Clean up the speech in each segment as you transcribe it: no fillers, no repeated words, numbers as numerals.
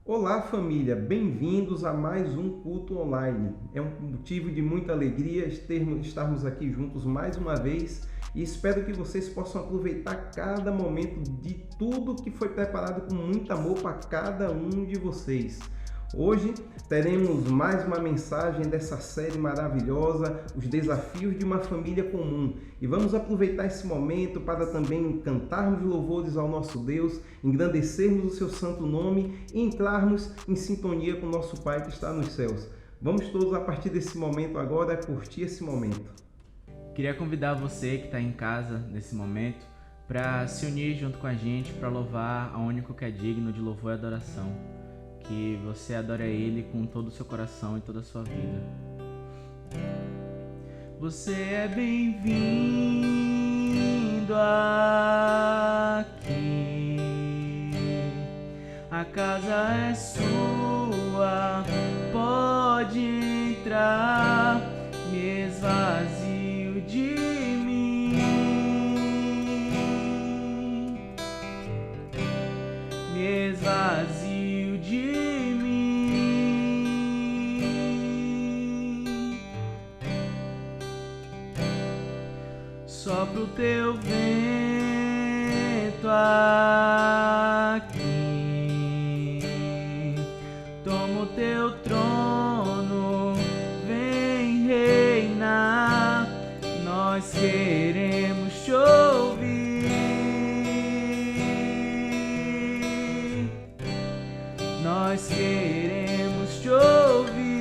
Olá família, bem-vindos a mais um culto online. É um motivo de muita alegria estarmos aqui juntos mais uma vez e espero que vocês possam aproveitar cada momento de tudo que foi preparado com muito amor para cada um de vocês. Hoje teremos mais uma mensagem dessa série maravilhosa, Os Desafios de uma Família Comum. E vamos aproveitar esse momento para também cantarmos louvores ao nosso Deus, engrandecermos o seu santo nome e entrarmos em sintonia com o nosso Pai que está nos céus. Vamos todos, a partir desse momento agora, curtir esse momento. Queria convidar você que está em casa nesse momento para se unir junto com a gente para louvar ao único que é digno de louvor e adoração. Que você adore a Ele com todo o seu coração e toda a sua vida. Você é bem-vindo aqui. A casa é sua, pode entrar, me esvazio de mim, me esvazio de mim. Sopra o teu vento aqui, toma o teu trono, vem reinar. Nós queremos te ouvir, nós queremos te ouvir.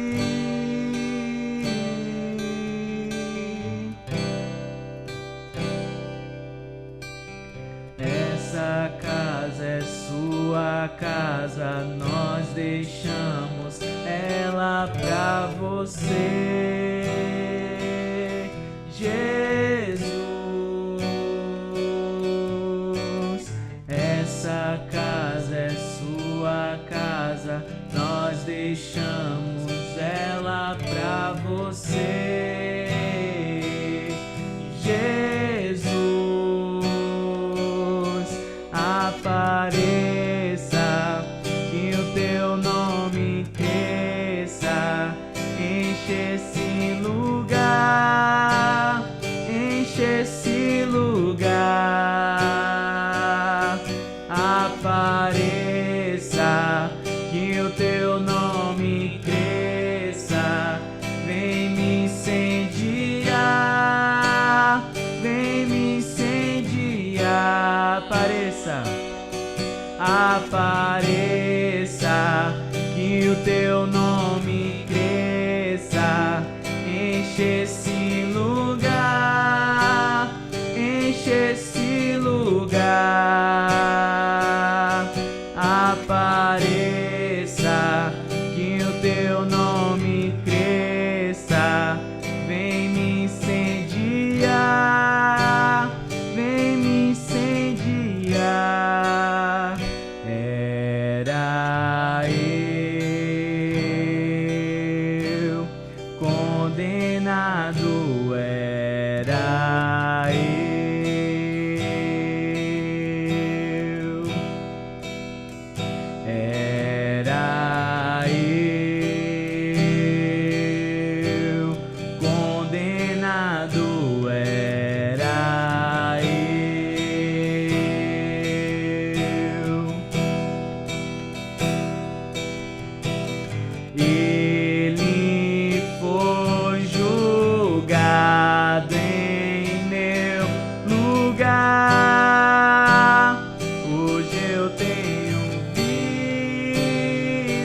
Essa casa é sua casa, nós deixamos ela pra você, Jesus. Essa casa é sua casa, nós deixamos ela pra você, Jesus. Apareça, que o teu nome cresça, enche esse lugar, enche esse lugar. Apareça, que o teu nome cresça, vem me incendiar, vem me incendiar. Apareça, que o teu nome cresça, enche esse lugar, enche esse lugar. Apareça, que o teu nome cresça, vem me incendiar, vem me incendiar. Era eu condenado, era eu, era eu condenado, era eu. Ele foi julgado em meu lugar. Hoje eu tenho vida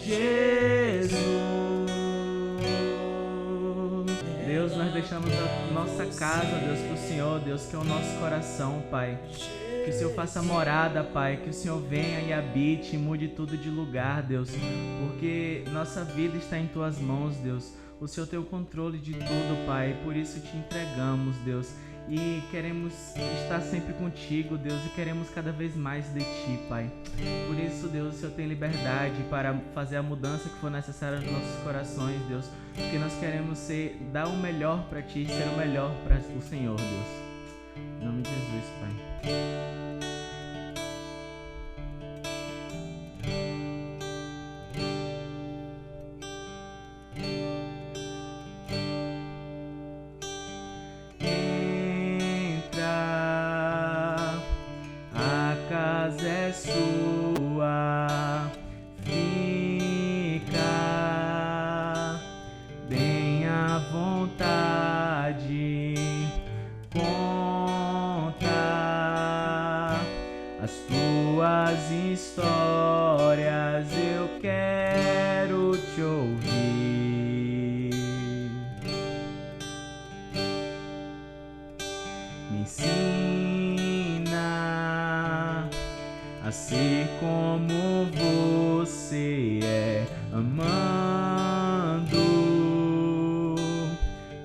Jesus. Deus, nós deixamos a nossa casa, Deus, para o Senhor, Deus, que é o nosso coração, Pai. Que o Senhor faça morada, Pai, que o Senhor venha e habite e mude tudo de lugar, Deus, porque nossa vida está em Tuas mãos, Deus. O Senhor tem o controle de tudo, Pai, por isso te entregamos, Deus, e queremos estar sempre contigo, Deus, e queremos cada vez mais de Ti, Pai. Por isso, Deus, o Senhor tem liberdade para fazer a mudança que for necessária nos nossos corações, Deus, porque nós queremos dar o melhor para Ti, ser o melhor para o Senhor, Deus. Em nome de Jesus, Pai. É sua, fica bem à vontade, conta as tuas histórias, eu quero te ouvir. Me ensina a ser como você é, amando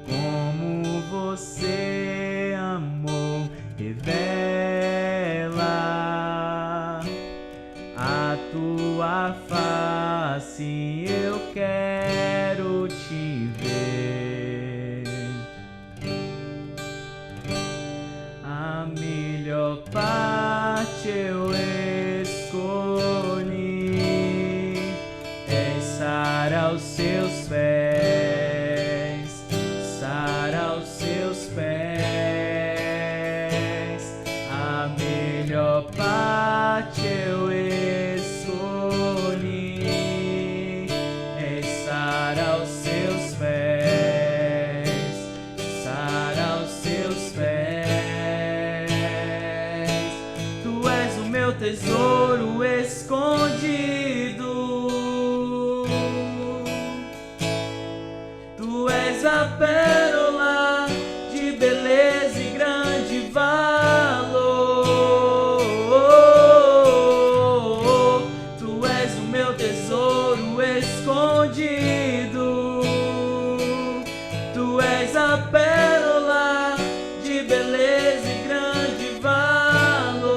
como você amou. Revela a tua face, eu quero te ver. A melhor parte eu escolhi estar aos seus pés, estar aos seus pés. A melhor parte eu escolhi estar aos seus pés, estar aos seus pés. Tu és o meu tesouro escondido, Tu és a pérola de beleza e grande valor. Tu és o meu tesouro escondido, Tu és a pérola de beleza e grande valor.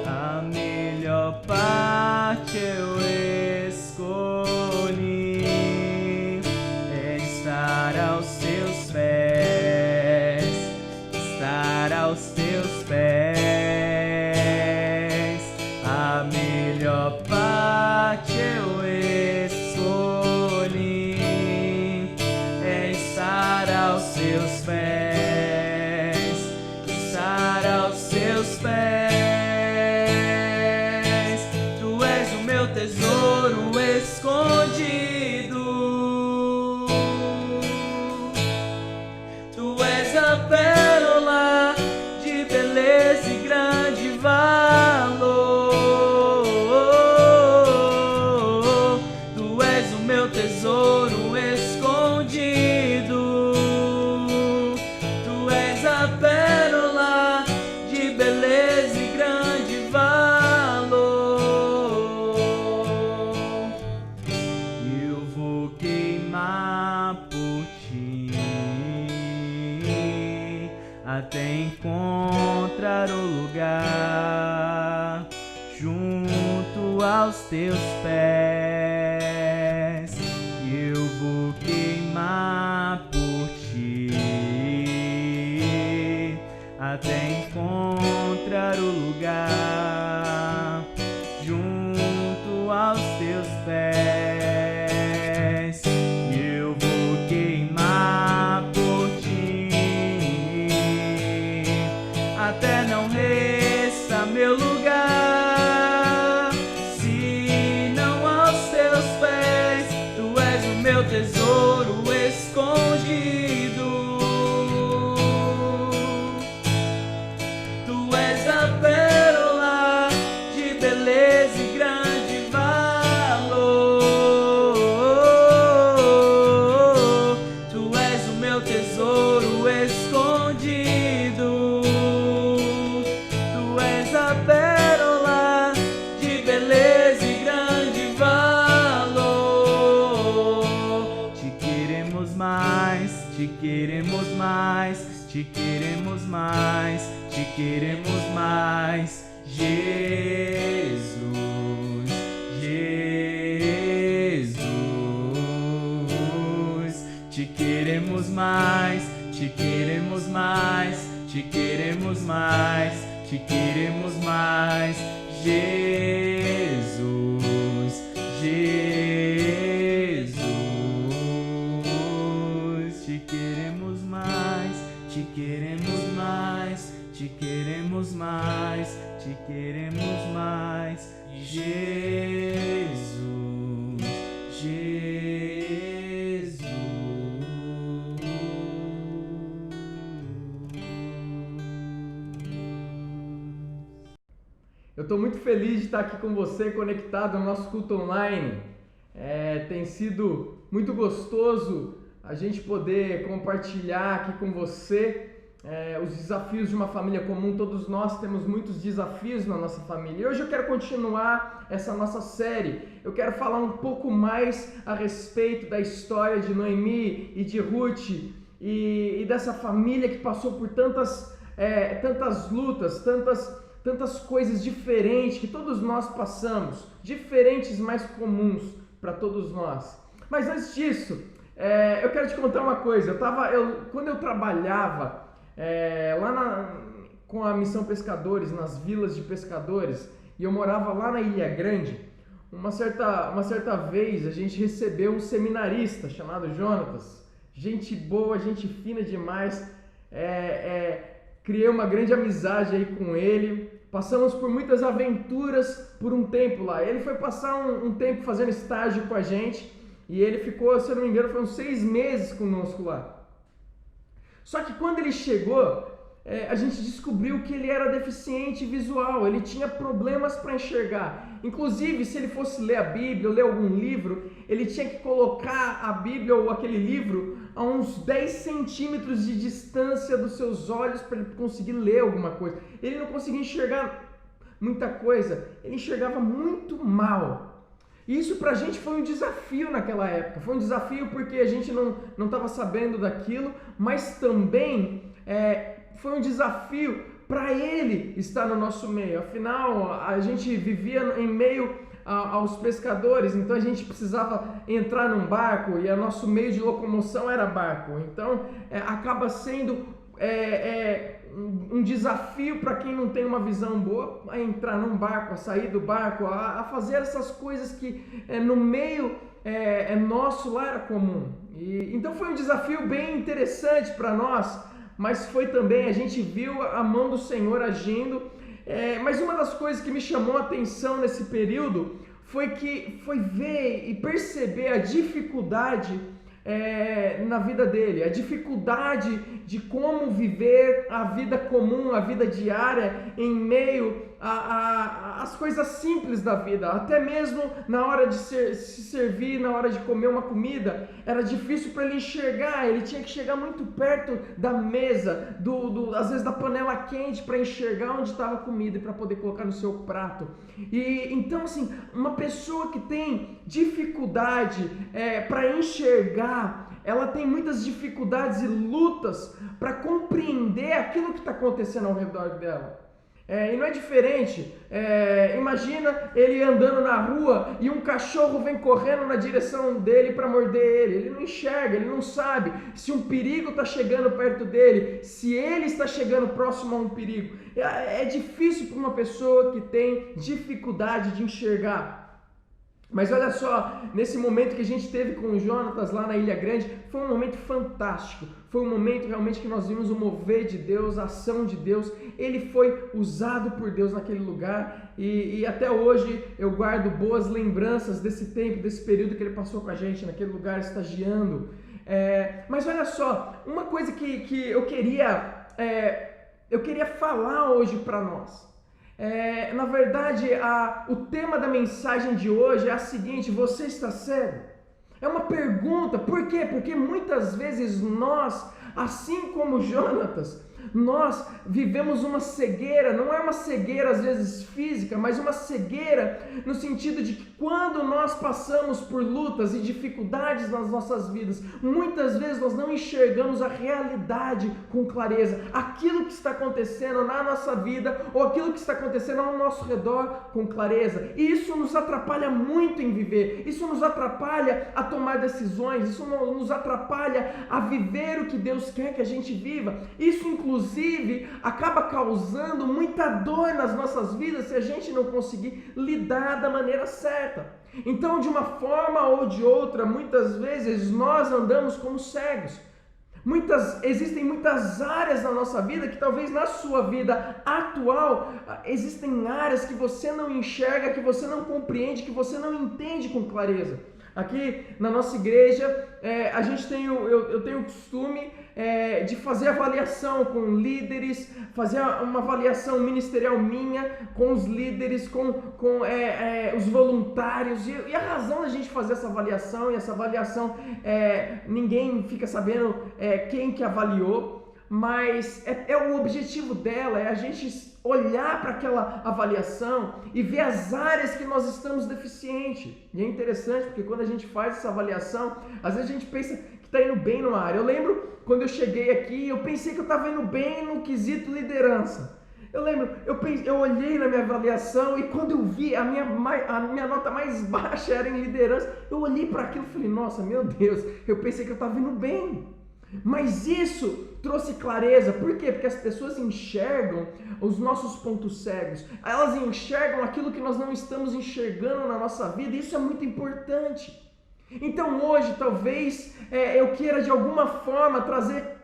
A melhor parte eu escolhi estar aos seus pés, estar aos teus pés. A melhor parte eu escolhi estar aos seus pés, estar aos seus pés. Tu és o meu tesouro escondido, Tu és a pérola de beleza e grande valor. Tu és o meu tesouro escondido, Tu és a pérola de beleza e grande valor. Eu vou queimar por Ti até encontrar o lugar junto aos Teus pés. Eu vou queimar por Ti até encontrar o lugar junto aos Teus pés. Eu vou queimar por Ti até não resta meu lugar senão aos Teus pés. Tu és o meu tesouro escondido, Tu és a pérola de beleza e grande valor. queremos mais, te queremos mais, te queremos mais, Jesus, Jesus, te queremos mais, te queremos mais, te queremos mais, te queremos mais, Jesus, Jesus, te queremos mais, te queremos mais, te queremos mais, te queremos mais, Jesus, Jesus. Eu estou muito feliz de estar aqui com você, conectado no nosso culto online. Tem sido muito gostoso a gente poder compartilhar aqui com você os desafios de uma família comum. Todos nós temos muitos desafios na nossa família. E hoje eu quero continuar essa nossa série. Eu quero falar um pouco mais a respeito da história de Noemi e de Ruth e dessa família que passou por tantas lutas, tantas coisas diferentes que todos nós passamos, diferentes, mais comuns para todos nós. Mas antes disso, eu quero te contar uma coisa. Quando eu trabalhava com a Missão Pescadores, nas vilas de pescadores, e eu morava lá na Ilha Grande, uma certa vez a gente recebeu um seminarista chamado Jonatas, gente boa, gente fina demais, criei uma grande amizade aí com ele. Passamos por muitas aventuras por um tempo lá. Ele foi passar um tempo fazendo estágio com a gente e ele ficou, se eu não me engano, foram 6 meses conosco lá. Só que quando ele chegou, a gente descobriu que ele era deficiente visual, ele tinha problemas para enxergar. Inclusive, se ele fosse ler a Bíblia ou ler algum livro, ele tinha que colocar a Bíblia ou aquele livro a uns 10 centímetros de distância dos seus olhos para ele conseguir ler alguma coisa. Ele não conseguia enxergar muita coisa, ele enxergava muito mal. E isso pra gente foi um desafio naquela época. Foi um desafio porque a gente não estava sabendo daquilo, mas também foi um desafio para ele estar no nosso meio. Afinal, a gente vivia em meio aos pescadores, então a gente precisava entrar num barco e o nosso meio de locomoção era barco. Então acaba sendo um desafio para quem não tem uma visão boa a entrar num barco, a sair do barco, a fazer essas coisas que no meio nosso lá era comum. Então foi um desafio bem interessante para nós, mas foi também, a gente viu a mão do Senhor agindo. Mas uma das coisas que me chamou a atenção nesse período foi ver e perceber a dificuldade na vida dele, a dificuldade de como viver a vida comum, a vida diária, em meio às coisas simples da vida. Até mesmo na hora de se servir, na hora de comer uma comida, era difícil para ele enxergar. Ele tinha que chegar muito perto da mesa, às vezes da panela quente, para enxergar onde estava a comida e para poder colocar no seu prato. E então, assim, uma pessoa que tem dificuldade para enxergar, ela tem muitas dificuldades e lutas para compreender aquilo que está acontecendo ao redor dela. E não é diferente. Imagina ele andando na rua e um cachorro vem correndo na direção dele para morder ele. Ele não enxerga, ele não sabe se um perigo está chegando perto dele, se ele está chegando próximo a um perigo. É difícil para uma pessoa que tem dificuldade de enxergar. Mas olha só, nesse momento que a gente teve com o Jonatas lá na Ilha Grande, foi um momento fantástico. Foi um momento realmente que nós vimos o mover de Deus, a ação de Deus. Ele foi usado por Deus naquele lugar e até hoje eu guardo boas lembranças desse tempo, desse período que ele passou com a gente naquele lugar estagiando. Mas olha só, uma coisa que eu queria falar hoje para nós. Na verdade, o tema da mensagem de hoje é a seguinte: você está cego? É uma pergunta. Por quê? Porque muitas vezes nós, assim como Jonatas, Nós vivemos uma cegueira, não é uma cegueira às vezes física, mas uma cegueira no sentido de que quando nós passamos por lutas e dificuldades nas nossas vidas, muitas vezes nós não enxergamos a realidade com clareza, aquilo que está acontecendo na nossa vida ou aquilo que está acontecendo ao nosso redor com clareza. E isso nos atrapalha muito em viver, isso nos atrapalha a tomar decisões, isso nos atrapalha a viver o que Deus quer que a gente viva. Isso inclusive acaba causando muita dor nas nossas vidas se a gente não conseguir lidar da maneira certa. Então, de uma forma ou de outra, muitas vezes nós andamos como cegos. Existem muitas áreas na nossa vida que talvez na sua vida atual existem áreas que você não enxerga, que você não compreende, que você não entende com clareza. Aqui na nossa igreja, eu tenho o costume de fazer avaliação com líderes, fazer uma avaliação ministerial minha com os líderes, com os voluntários. E a razão da gente fazer essa avaliação, e essa avaliação ninguém fica sabendo quem que avaliou, mas o objetivo dela é a gente olhar para aquela avaliação e ver as áreas que nós estamos deficientes. E é interessante porque quando a gente faz essa avaliação, às vezes a gente pensa que está indo bem numa área. Eu lembro quando eu cheguei aqui, eu pensei que eu estava indo bem no quesito liderança. Eu lembro, eu olhei na minha avaliação e quando eu vi a minha nota mais baixa era em liderança, eu olhei para aquilo e falei, nossa, meu Deus, eu pensei que eu estava indo bem. Mas isso trouxe clareza. Por quê? Porque as pessoas enxergam os nossos pontos cegos. Elas enxergam aquilo que nós não estamos enxergando na nossa vida. E isso é muito importante. Então hoje talvez eu queira de alguma forma trazer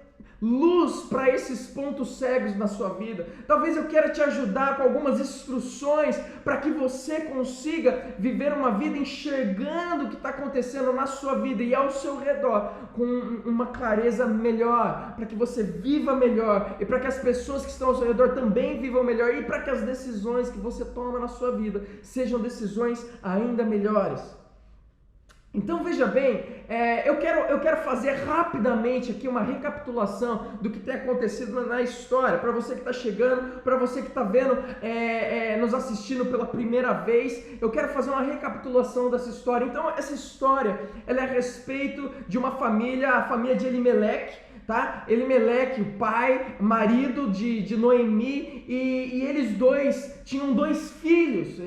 luz para esses pontos cegos na sua vida. Talvez eu queira te ajudar com algumas instruções para que você consiga viver uma vida enxergando o que está acontecendo na sua vida e ao seu redor com uma clareza melhor, para que você viva melhor e para que as pessoas que estão ao seu redor também vivam melhor e para que as decisões que você toma na sua vida sejam decisões ainda melhores. Então veja bem, eu quero fazer rapidamente aqui uma recapitulação do que tem acontecido na história, para você que está chegando, para você que está vendo, nos assistindo pela primeira vez, eu quero fazer uma recapitulação dessa história. Então essa história ela é a respeito de uma família, a família de Elimeleque, tá? Elimeleque, o pai, marido de Noemi, e eles dois tinham 2 filhos,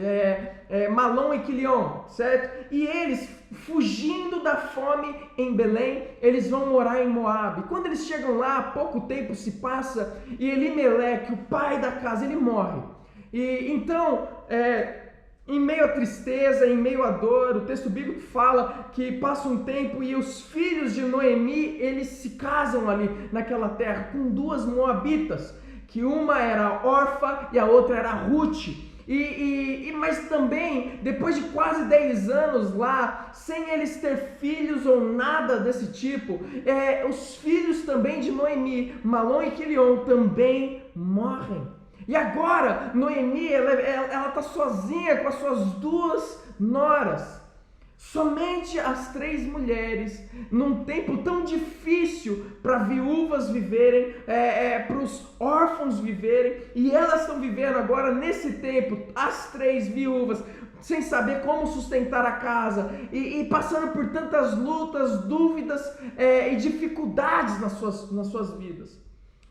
Malom e Quilion, certo? E eles, fugindo da fome em Belém, eles vão morar em Moabe. Quando eles chegam lá, pouco tempo se passa e Elimeleque, o pai da casa, ele morre. E então, em meio à tristeza, em meio à dor, o texto bíblico fala que passa um tempo e os filhos de Noemi, eles se casam ali naquela terra com 2 moabitas, que uma era Orfa e a outra era Ruth. Mas também, depois de quase 10 anos lá, sem eles ter filhos ou nada desse tipo, os filhos também de Noemi, Malom e Quilion, também morrem. E agora, Noemi, ela está sozinha com as suas 2 noras. Somente as 3 mulheres, num tempo tão difícil para viúvas viverem, para os órfãos viverem, e elas estão vivendo agora nesse tempo, as 3 viúvas, sem saber como sustentar a casa, e passando por tantas lutas, dúvidas e dificuldades nas suas vidas.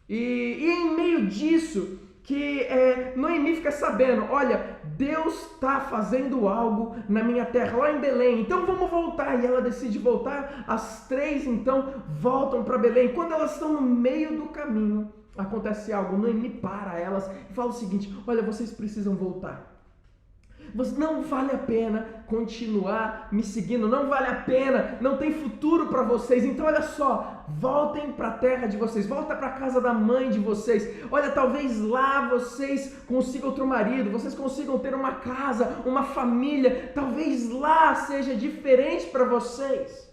E em meio disso, que Noemi fica sabendo, olha, Deus está fazendo algo na minha terra, lá em Belém, então vamos voltar. E ela decide voltar, as 3 então voltam para Belém. Quando elas estão no meio do caminho, acontece algo. Noemi para elas e fala o seguinte, olha, vocês precisam voltar. Não vale a pena continuar me seguindo, não vale a pena, não tem futuro para vocês. Então olha só, voltem para a terra de vocês, volta para a casa da mãe de vocês. Olha, talvez lá vocês consigam outro marido, vocês consigam ter uma casa, uma família, talvez lá seja diferente para vocês.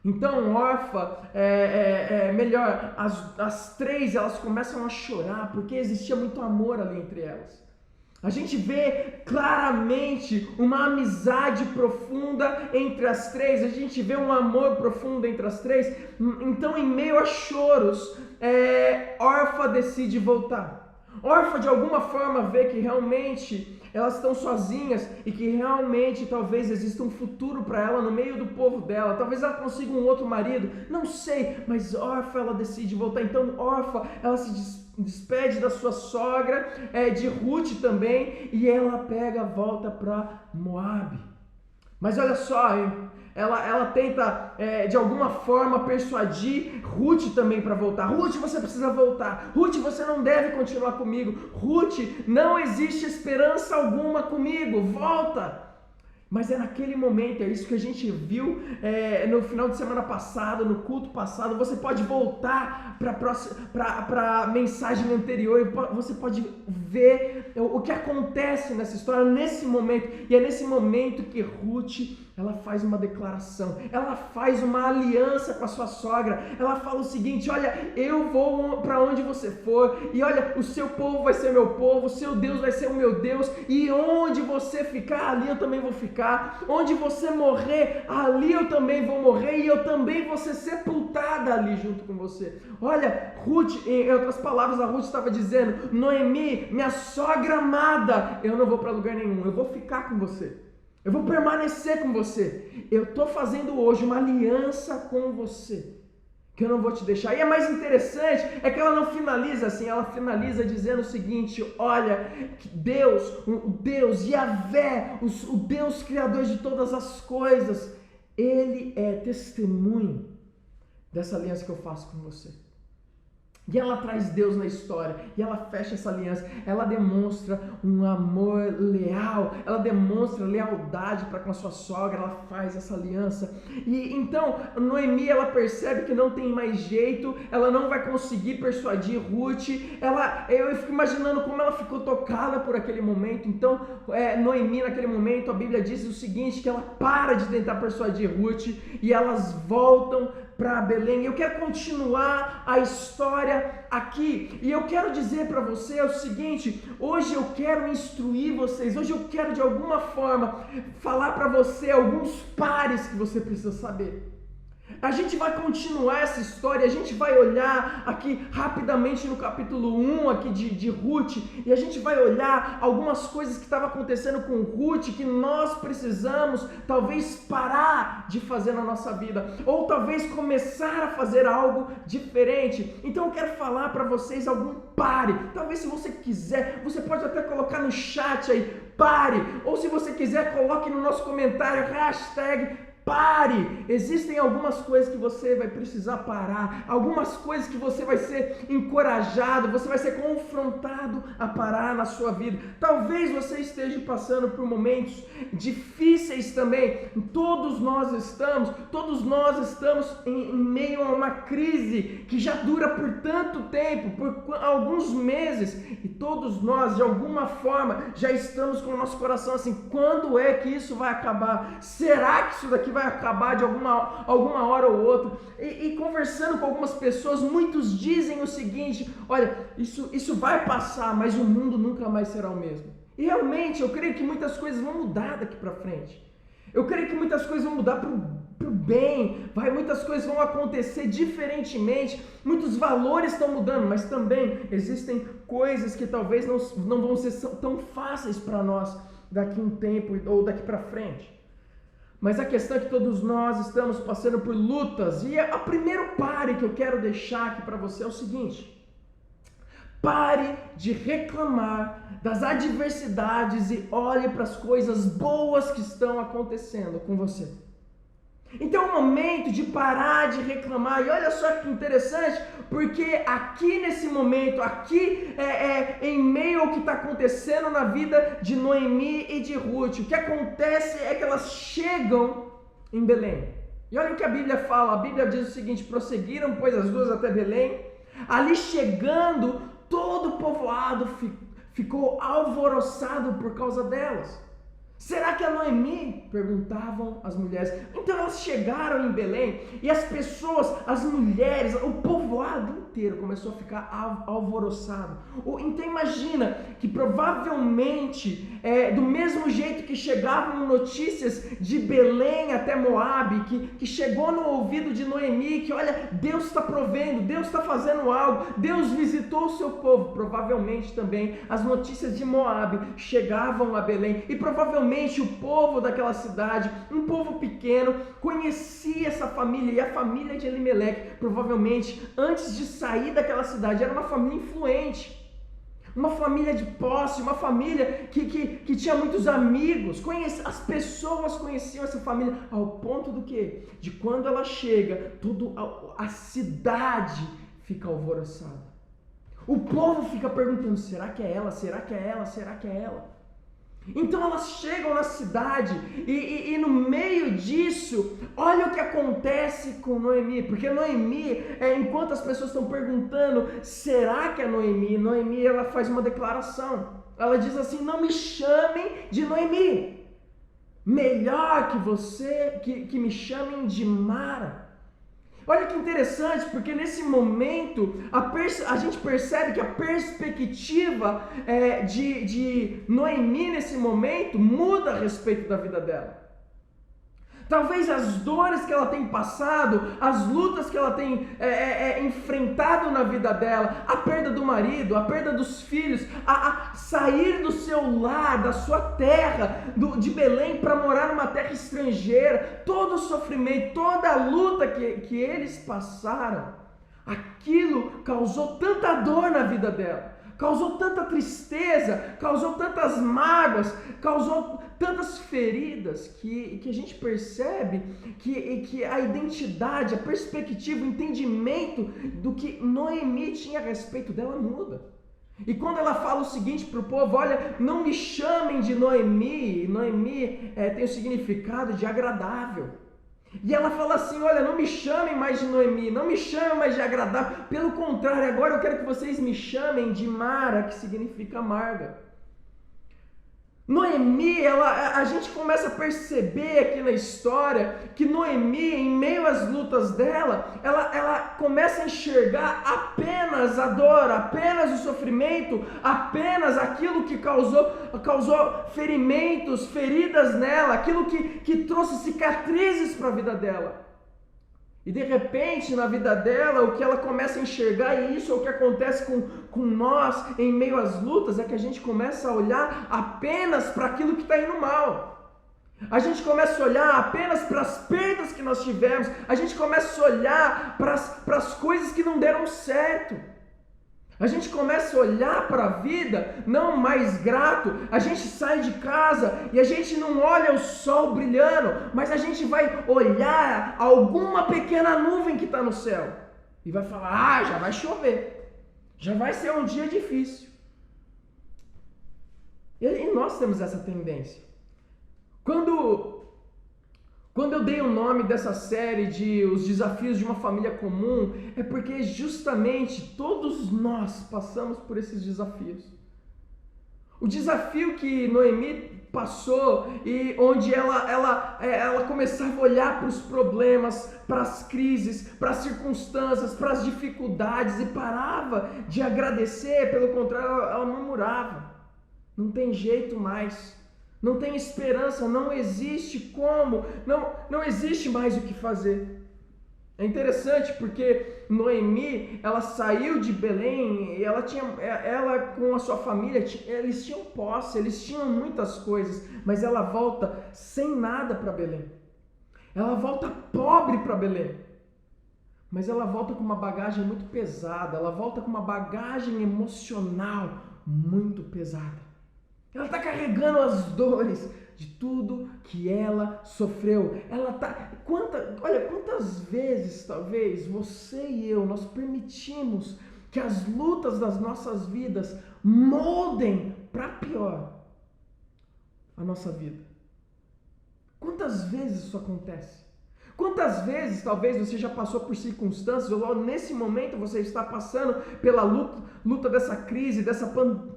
Então Orfa, melhor, as 3 elas começam a chorar porque existia muito amor ali entre elas. A gente vê claramente uma amizade profunda entre as três, a gente vê um amor profundo entre as três. Então, em meio a choros, Orfa decide voltar. Orfa, de alguma forma, vê que realmente elas estão sozinhas e que realmente talvez exista um futuro para ela no meio do povo dela. Talvez ela consiga um outro marido, não sei, mas Orfa, ela decide voltar. Então, Orfa, ela se despede da sua sogra, de Ruth também, e ela volta para Moabe. Mas olha só, hein? Ela tenta de alguma forma persuadir Ruth também para voltar. Ruth, você precisa voltar. Ruth, você não deve continuar comigo. Ruth, não existe esperança alguma comigo. Volta! Mas é naquele momento, é isso que a gente viu no final de semana passado, no culto passado. Você pode voltar para a mensagem anterior, você pode ver o que acontece nessa história, nesse momento. E é nesse momento que Ruth, ela faz uma declaração, ela faz uma aliança com a sua sogra. Ela fala o seguinte: olha, eu vou para onde você for, e olha, o seu povo vai ser meu povo, o seu Deus vai ser o meu Deus, e onde você ficar, ali eu também vou ficar. Onde você morrer, ali eu também vou morrer, e eu também vou ser sepultada ali junto com você. Olha, Ruth, em outras palavras, a Ruth estava dizendo: Noemi, minha sogra amada, eu não vou para lugar nenhum, eu vou ficar com você. Eu vou permanecer com você. Eu estou fazendo hoje uma aliança com você, que eu não vou te deixar. E é mais interessante, é que ela não finaliza assim, ela finaliza dizendo o seguinte: olha, Deus, o Deus Yahvé, o Deus criador de todas as coisas, Ele é testemunho dessa aliança que eu faço com você. E ela traz Deus na história, e ela fecha essa aliança, ela demonstra um amor leal, ela demonstra lealdade para com a sua sogra, ela faz essa aliança. E então, Noemi, ela percebe que não tem mais jeito, ela não vai conseguir persuadir Ruth, eu fico imaginando como ela ficou tocada por aquele momento. Então, Noemi, naquele momento, a Bíblia diz o seguinte, que ela para de tentar persuadir Ruth, e elas voltam para Belém. Eu quero continuar a história aqui, e eu quero dizer para você o seguinte: hoje eu quero instruir vocês, hoje eu quero de alguma forma falar para você alguns pares que você precisa saber. A gente vai continuar essa história, a gente vai olhar aqui rapidamente no capítulo 1 aqui de Ruth, e a gente vai olhar algumas coisas que estavam acontecendo com Ruth, que nós precisamos talvez parar de fazer na nossa vida, ou talvez começar a fazer algo diferente. Então eu quero falar para vocês algum pare. Talvez, se você quiser, você pode até colocar no chat aí, pare, ou se você quiser, coloque no nosso comentário, hashtag pare. Existem algumas coisas que você vai precisar parar, algumas coisas que você vai ser encorajado, você vai ser confrontado a parar na sua vida. Talvez você esteja passando por momentos difíceis também. Todos nós estamos em meio a uma crise que já dura por tanto tempo, por alguns meses, e todos nós, de alguma forma, já estamos com o nosso coração assim: quando é que isso vai acabar? Será que isso daqui vai acabar de alguma hora ou outra? E conversando com algumas pessoas, muitos dizem o seguinte: olha, isso vai passar, mas o mundo nunca mais será o mesmo. E realmente eu creio que muitas coisas vão mudar daqui para frente. Eu creio que muitas coisas vão mudar pro bem, muitas coisas vão acontecer diferentemente, muitos valores estão mudando, mas também existem coisas que talvez não vão ser tão fáceis para nós daqui a um tempo ou daqui para frente. Mas a questão é que todos nós estamos passando por lutas, e o primeiro pare que eu quero deixar aqui para você é o seguinte: pare de reclamar das adversidades e olhe para as coisas boas que estão acontecendo com você. Então é o momento de parar de reclamar. E olha só que interessante, porque aqui nesse momento, em meio ao que está acontecendo na vida de Noemi e de Ruth, o que acontece é que elas chegam em Belém. E olha o que a Bíblia fala. A Bíblia diz o seguinte: prosseguiram, pois, as duas até Belém. Ali chegando, todo o povoado ficou alvoroçado por causa delas. Será que é Noemi? Perguntavam as mulheres. Então elas chegaram em Belém e as pessoas, as mulheres, o povoado inteiro começou a ficar alvoroçado. Então imagina que provavelmente, do mesmo jeito que chegavam notícias de Belém até Moabe, que chegou no ouvido de Noemi, que olha, Deus está provendo, Deus está fazendo algo, Deus visitou o seu povo. Provavelmente também as notícias de Moabe chegavam a Belém e provavelmente o povo daquela cidade, um povo pequeno, conhecia essa família, e a família de Elimeleque, provavelmente, antes de sair daquela cidade, era uma família influente, uma família de posse, uma família que tinha muitos amigos, as pessoas conheciam essa família, ao ponto do quê? De quando ela chega, a cidade fica alvoroçada. O povo fica perguntando, será que é ela? Será que é ela? Será que é ela? Então elas chegam na cidade e no meio disso, olha o que acontece com Noemi, porque Noemi, enquanto as pessoas estão perguntando, será que é Noemi? Noemi, ela faz uma declaração, ela diz assim, não me chamem de Noemi, melhor que me chamem de Mara. Olha que interessante, porque nesse momento a gente percebe que a perspectiva de Noemi nesse momento muda a respeito da vida dela. Talvez as dores que ela tem passado, as lutas que ela tem enfrentado na vida dela, a perda do marido, a perda dos filhos, a sair do seu lar, da sua terra, de Belém para morar numa terra estrangeira, todo o sofrimento, toda a luta que eles passaram, aquilo causou tanta dor na vida dela. Causou tanta tristeza, causou tantas mágoas, causou tantas feridas que a gente percebe que a identidade, a perspectiva, o entendimento do que Noemi tinha a respeito dela muda. E quando ela fala o seguinte para o povo, olha, não me chamem de Noemi, Noemi tem o significado de agradável. E ela fala assim, olha, não me chamem mais de Noemi, não me chamem mais de agradável, pelo contrário, agora eu quero que vocês me chamem de Mara, que significa amarga. Noemi, a gente começa a perceber aqui na história que Noemi, em meio às lutas dela, ela começa a enxergar apenas a dor, apenas o sofrimento, apenas aquilo que causou ferimentos, feridas nela, aquilo que trouxe cicatrizes para a vida dela. E de repente, na vida dela, o que ela começa a enxergar, e isso é o que acontece com nós em meio às lutas, é que a gente começa a olhar apenas para aquilo que está indo mal. A gente começa a olhar apenas para as perdas que nós tivemos, a gente começa a olhar para as coisas que não deram certo. A gente começa a olhar para a vida não mais grato, a gente sai de casa e a gente não olha o sol brilhando, mas a gente vai olhar alguma pequena nuvem que está no céu e vai falar, já vai chover, já vai ser um dia difícil. E nós temos essa tendência. Quando eu dei o nome dessa série de Os Desafios de uma Família Comum, é porque justamente todos nós passamos por esses desafios. O desafio que Noemi passou e onde ela começava a olhar para os problemas, para as crises, para as circunstâncias, para as dificuldades e parava de agradecer, pelo contrário, ela murmurava. Não tem jeito mais. Não tem esperança, não existe como, não existe mais o que fazer. É interessante porque Noemi, ela saiu de Belém, e ela com a sua família, eles tinham posse, eles tinham muitas coisas, mas ela volta sem nada para Belém. Ela volta pobre para Belém. Mas ela volta com uma bagagem muito pesada, ela volta com uma bagagem emocional muito pesada. Ela está carregando as dores de tudo que ela sofreu. Olha, quantas vezes talvez você e eu, nós permitimos que as lutas das nossas vidas moldem para pior a nossa vida. Quantas vezes isso acontece? Quantas vezes talvez você já passou por circunstâncias, ou nesse momento você está passando pela luta dessa crise, dessa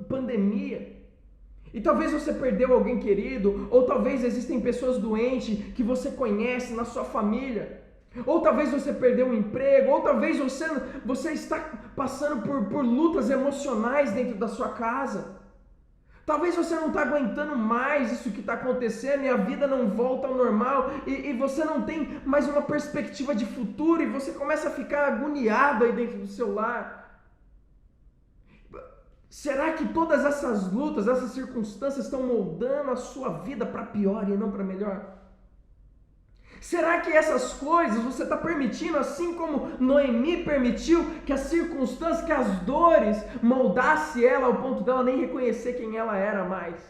pandemia, E talvez você perdeu alguém querido, ou talvez existem pessoas doentes que você conhece na sua família, ou talvez você perdeu um emprego, ou talvez você está passando por lutas emocionais dentro da sua casa. Talvez você não está aguentando mais isso que está acontecendo e a vida não volta ao normal e você não tem mais uma perspectiva de futuro e você começa a ficar agoniado aí dentro do seu lar. Será que todas essas lutas, essas circunstâncias estão moldando a sua vida para pior e não para melhor? Será que essas coisas você está permitindo, assim como Noemi permitiu que as circunstâncias, que as dores moldasse ela ao ponto dela nem reconhecer quem ela era mais?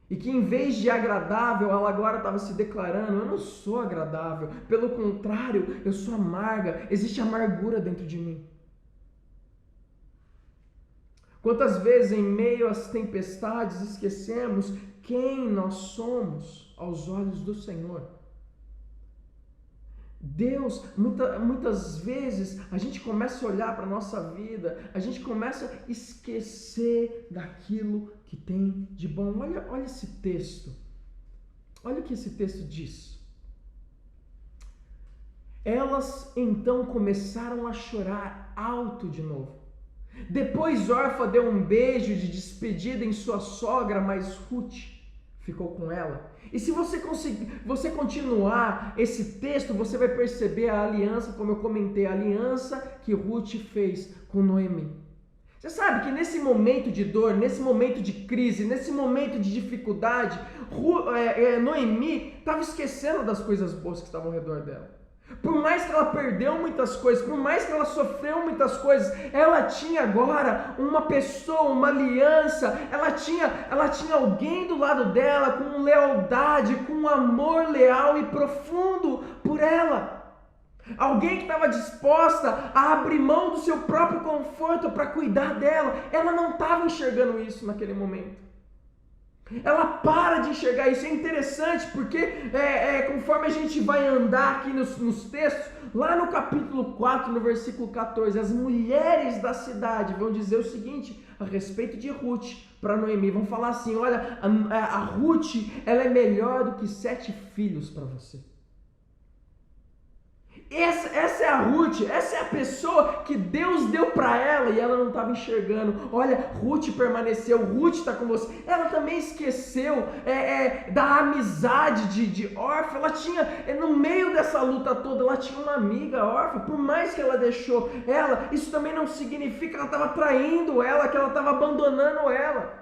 E que em vez de agradável, ela agora estava se declarando: eu não sou agradável, pelo contrário, eu sou amarga, existe amargura dentro de mim. Quantas vezes em meio às tempestades esquecemos quem nós somos aos olhos do Senhor? Deus, muitas vezes a gente começa a olhar para a nossa vida, a gente começa a esquecer daquilo que tem de bom. Olha esse texto, olha o que esse texto diz. Elas então começaram a chorar alto de novo. Depois Orfa deu um beijo de despedida em sua sogra, mas Ruth ficou com ela. E se você continuar esse texto, você vai perceber a aliança, como eu comentei, a aliança que Ruth fez com Noemi. Você sabe que nesse momento de dor, nesse momento de crise, nesse momento de dificuldade, Noemi estava esquecendo das coisas boas que estavam ao redor dela. Por mais que ela perdeu muitas coisas, por mais que ela sofreu muitas coisas, ela tinha agora uma pessoa, uma aliança, ela tinha alguém do lado dela com lealdade, com um amor leal e profundo por ela. Alguém que estava disposta a abrir mão do seu próprio conforto para cuidar dela. Ela não estava enxergando isso naquele momento. Ela para de enxergar isso. É interessante porque conforme a gente vai andar aqui nos textos, lá no capítulo 4, no versículo 14, as mulheres da cidade vão dizer o seguinte a respeito de Ruth para Noemi. Vão falar assim: olha, a Ruth, ela é melhor do que 7 filhos para você. Essa é a Ruth, essa é a pessoa que Deus deu para ela e ela não estava enxergando. Olha, Ruth permaneceu, Ruth está com você. Ela também esqueceu da amizade de Orfa. Ela tinha, no meio dessa luta toda, ela tinha uma amiga, Orfa. Por mais que ela deixou ela, isso também não significa que ela estava traindo ela, que ela estava abandonando ela.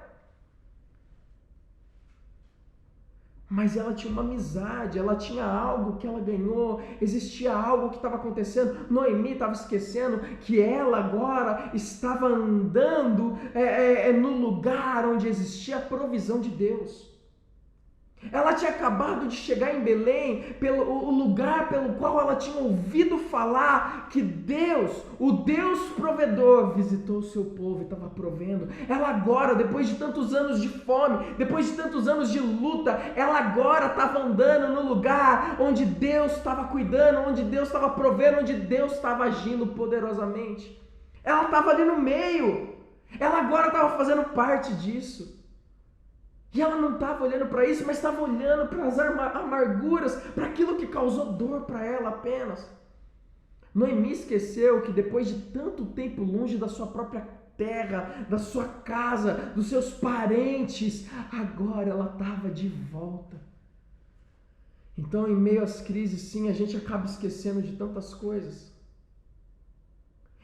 Mas ela tinha uma amizade, ela tinha algo que ela ganhou, existia algo que estava acontecendo. Noemi estava esquecendo que ela agora estava andando no lugar onde existia a provisão de Deus. Ela tinha acabado de chegar em Belém, o lugar pelo qual ela tinha ouvido falar que Deus, o Deus provedor, visitou o seu povo e estava provendo. Ela agora, depois de tantos anos de fome, depois de tantos anos de luta, ela agora estava andando no lugar onde Deus estava cuidando, onde Deus estava provendo, onde Deus estava agindo poderosamente. Ela estava ali no meio, ela agora estava fazendo parte disso. E ela não estava olhando para isso, mas estava olhando para as amarguras, para aquilo que causou dor para ela apenas. Noemi esqueceu que depois de tanto tempo longe da sua própria terra, da sua casa, dos seus parentes, agora ela estava de volta. Então, em meio às crises, sim, a gente acaba esquecendo de tantas coisas.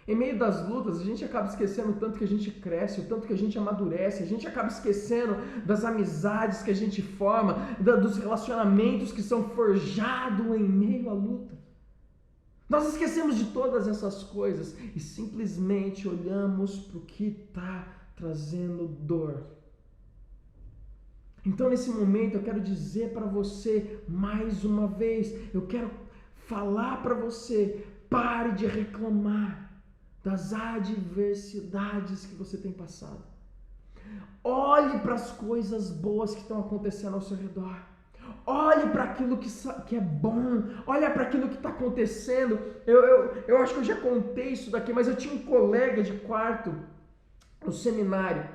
Em meio das lutas, a gente acaba esquecendo o tanto que a gente cresce, o tanto que a gente amadurece, a gente acaba esquecendo das amizades que a gente forma, dos relacionamentos que são forjados em meio à luta. Nós esquecemos de todas essas coisas e simplesmente olhamos para o que está trazendo dor. Então, nesse momento, eu quero dizer para você, mais uma vez, eu quero falar para você, pare de reclamar das adversidades que você tem passado. Olhe para as coisas boas que estão acontecendo ao seu redor. Olhe para aquilo que é bom. Olhe para aquilo que está acontecendo. Eu acho que eu já contei isso daqui, mas eu tinha um colega de quarto no seminário.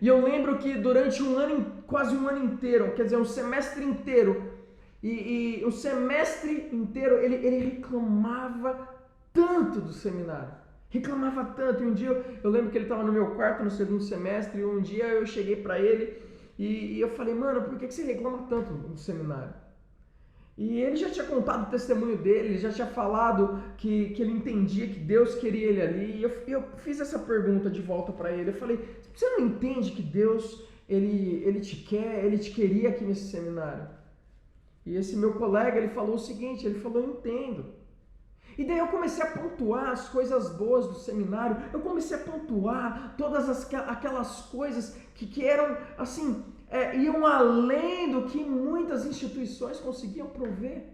E eu lembro que durante quase um ano inteiro, quer dizer, um semestre inteiro, e o semestre inteiro ele reclamava tanto do seminário. Reclamava tanto. E um dia eu lembro que ele estava no meu quarto no segundo semestre, e um dia eu cheguei para ele e eu falei, mano, por que você reclama tanto do seminário? E ele já tinha contado o testemunho dele, ele já tinha falado que ele entendia que Deus queria ele ali. E eu fiz essa pergunta de volta para ele. Eu falei, você não entende que Deus, ele te quer, ele te queria aqui nesse seminário? E esse meu colega, ele falou o seguinte, ele falou, eu entendo. E daí eu comecei a pontuar as coisas boas do seminário, eu comecei a pontuar todas aquelas coisas que eram, assim, iam além do que muitas instituições conseguiam prover.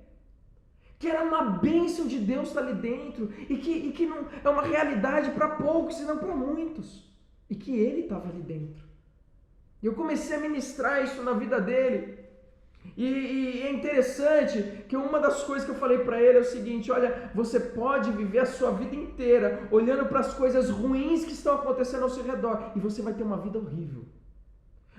Que era uma bênção de Deus estar ali dentro, e que não é uma realidade para poucos e não para muitos. E que ele estava ali dentro. E eu comecei a ministrar isso na vida dele. E é interessante que uma das coisas que eu falei para ele é o seguinte, olha, você pode viver a sua vida inteira olhando para as coisas ruins que estão acontecendo ao seu redor e você vai ter uma vida horrível.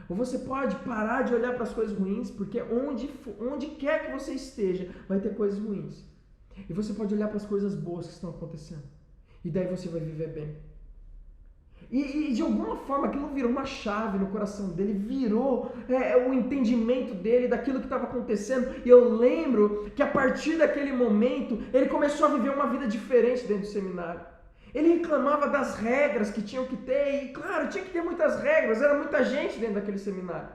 Ou você pode parar de olhar para as coisas ruins, porque onde quer que você esteja, vai ter coisas ruins. E você pode olhar para as coisas boas que estão acontecendo. E daí você vai viver bem. E de alguma forma aquilo virou uma chave no coração dele, virou o entendimento dele daquilo que estava acontecendo. E eu lembro que a partir daquele momento ele começou a viver uma vida diferente dentro do seminário. Ele reclamava das regras que tinham que ter, e claro, tinha que ter muitas regras, era muita gente dentro daquele seminário.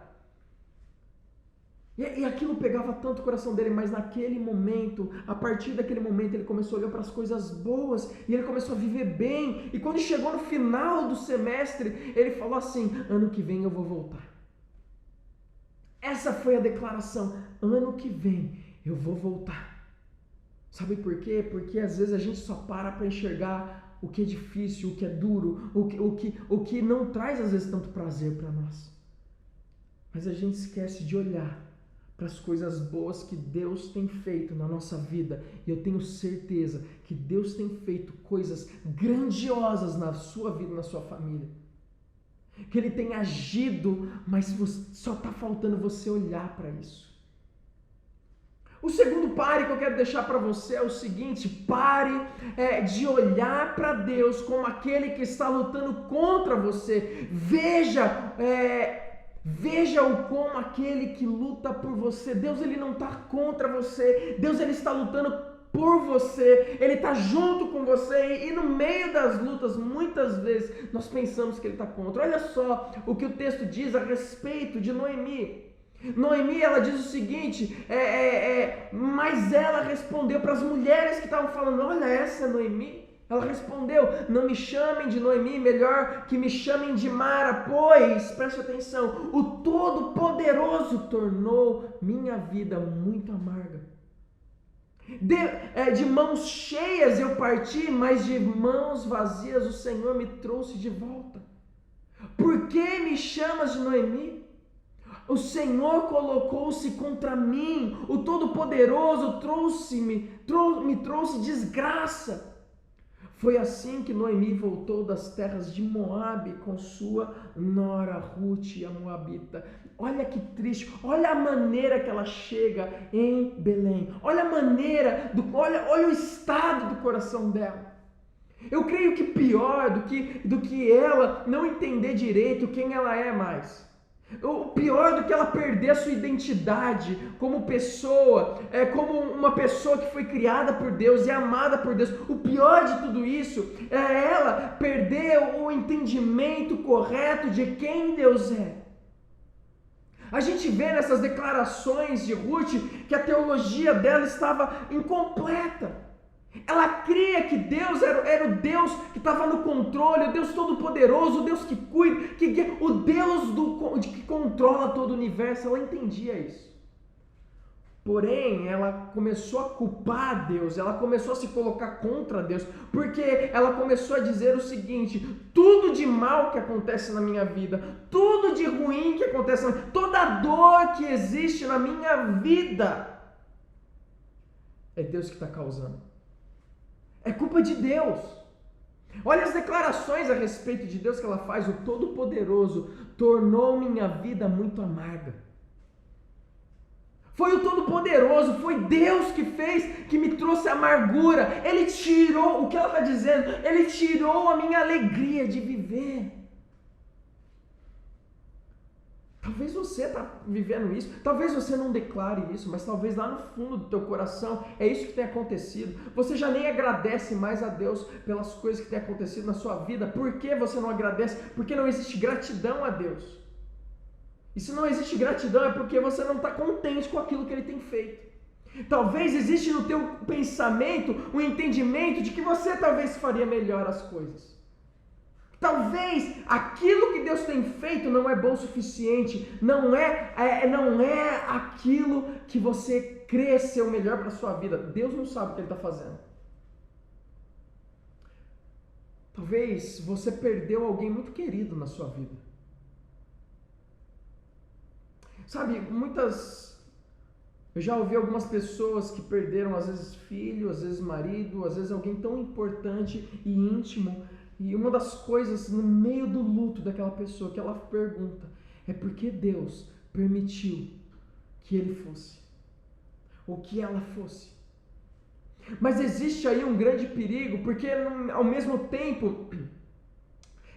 E aquilo pegava tanto o coração dele, mas naquele momento, a partir daquele momento, ele começou a olhar para as coisas boas, e ele começou a viver bem, e quando chegou no final do semestre, ele falou assim, ano que vem eu vou voltar. Essa foi a declaração, ano que vem eu vou voltar. Sabe por quê? Porque às vezes a gente só para enxergar o que é difícil, o que é duro, o que não traz às vezes tanto prazer para nós. Mas a gente esquece de olhar para as coisas boas que Deus tem feito na nossa vida. E eu tenho certeza que Deus tem feito coisas grandiosas na sua vida, na sua família. Que Ele tem agido, mas só está faltando você olhar para isso. O segundo pare que eu quero deixar para você é o seguinte, pare de olhar para Deus como aquele que está lutando contra você. Veja-o como aquele que luta por você. Deus, ele não está contra você. Deus, ele está lutando por você. Ele está junto com você. E no meio das lutas, muitas vezes, nós pensamos que ele está contra. Olha só o que o texto diz a respeito de Noemi. Noemi, ela diz o seguinte, mas ela respondeu para as mulheres que estavam falando, olha, essa é Noemi. Ela respondeu, não me chamem de Noemi, melhor que me chamem de Mara, pois, preste atenção, o Todo-Poderoso tornou minha vida muito amarga. De mãos cheias eu parti, mas de mãos vazias o Senhor me trouxe de volta. Por que me chamas de Noemi? O Senhor colocou-se contra mim, o Todo-Poderoso me trouxe desgraça. Foi assim que Noemi voltou das terras de Moabe com sua nora Ruth, a Moabita. Olha que triste, olha a maneira que ela chega em Belém. Olha a maneira, olha o estado do coração dela. Eu creio que pior do que ela não entender direito quem ela é mais. O pior do que ela perder a sua identidade como pessoa, como uma pessoa que foi criada por Deus e amada por Deus. O pior de tudo isso é ela perder o entendimento correto de quem Deus é. A gente vê nessas declarações de Ruth que a teologia dela estava incompleta. Ela cria que Deus era o Deus que estava no controle, o Deus todo-poderoso, o Deus que cuida, o Deus que controla todo o universo. Ela entendia isso. Porém, ela começou a culpar Deus, ela começou a se colocar contra Deus, porque ela começou a dizer o seguinte, tudo de mal que acontece na minha vida, tudo de ruim que acontece na minha vida, toda dor que existe na minha vida, é Deus que está causando. É culpa de Deus. Olha as declarações a respeito de Deus que ela faz. O Todo-Poderoso tornou minha vida muito amarga. Foi o Todo-Poderoso, foi Deus que fez, que me trouxe amargura. Ele tirou, o que ela está dizendo? Ele tirou a minha alegria de viver. Talvez você está vivendo isso, talvez você não declare isso, mas talvez lá no fundo do teu coração é isso que tem acontecido. Você já nem agradece mais a Deus pelas coisas que tem acontecido na sua vida. Por que você não agradece? Porque não existe gratidão a Deus. E se não existe gratidão é porque você não está contente com aquilo que Ele tem feito. Talvez existe no teu pensamento um entendimento de que você talvez faria melhor as coisas. Talvez aquilo que Deus tem feito não é bom o suficiente, não é aquilo que você crê ser o melhor para a sua vida. Deus não sabe o que Ele está fazendo. Talvez você perdeu alguém muito querido na sua vida. Sabe, eu já ouvi algumas pessoas que perderam às vezes filho, às vezes marido, às vezes alguém tão importante e íntimo. E uma das coisas no meio do luto daquela pessoa que ela pergunta é por que Deus permitiu que ele fosse, ou que ela fosse. Mas existe aí um grande perigo, porque ao mesmo tempo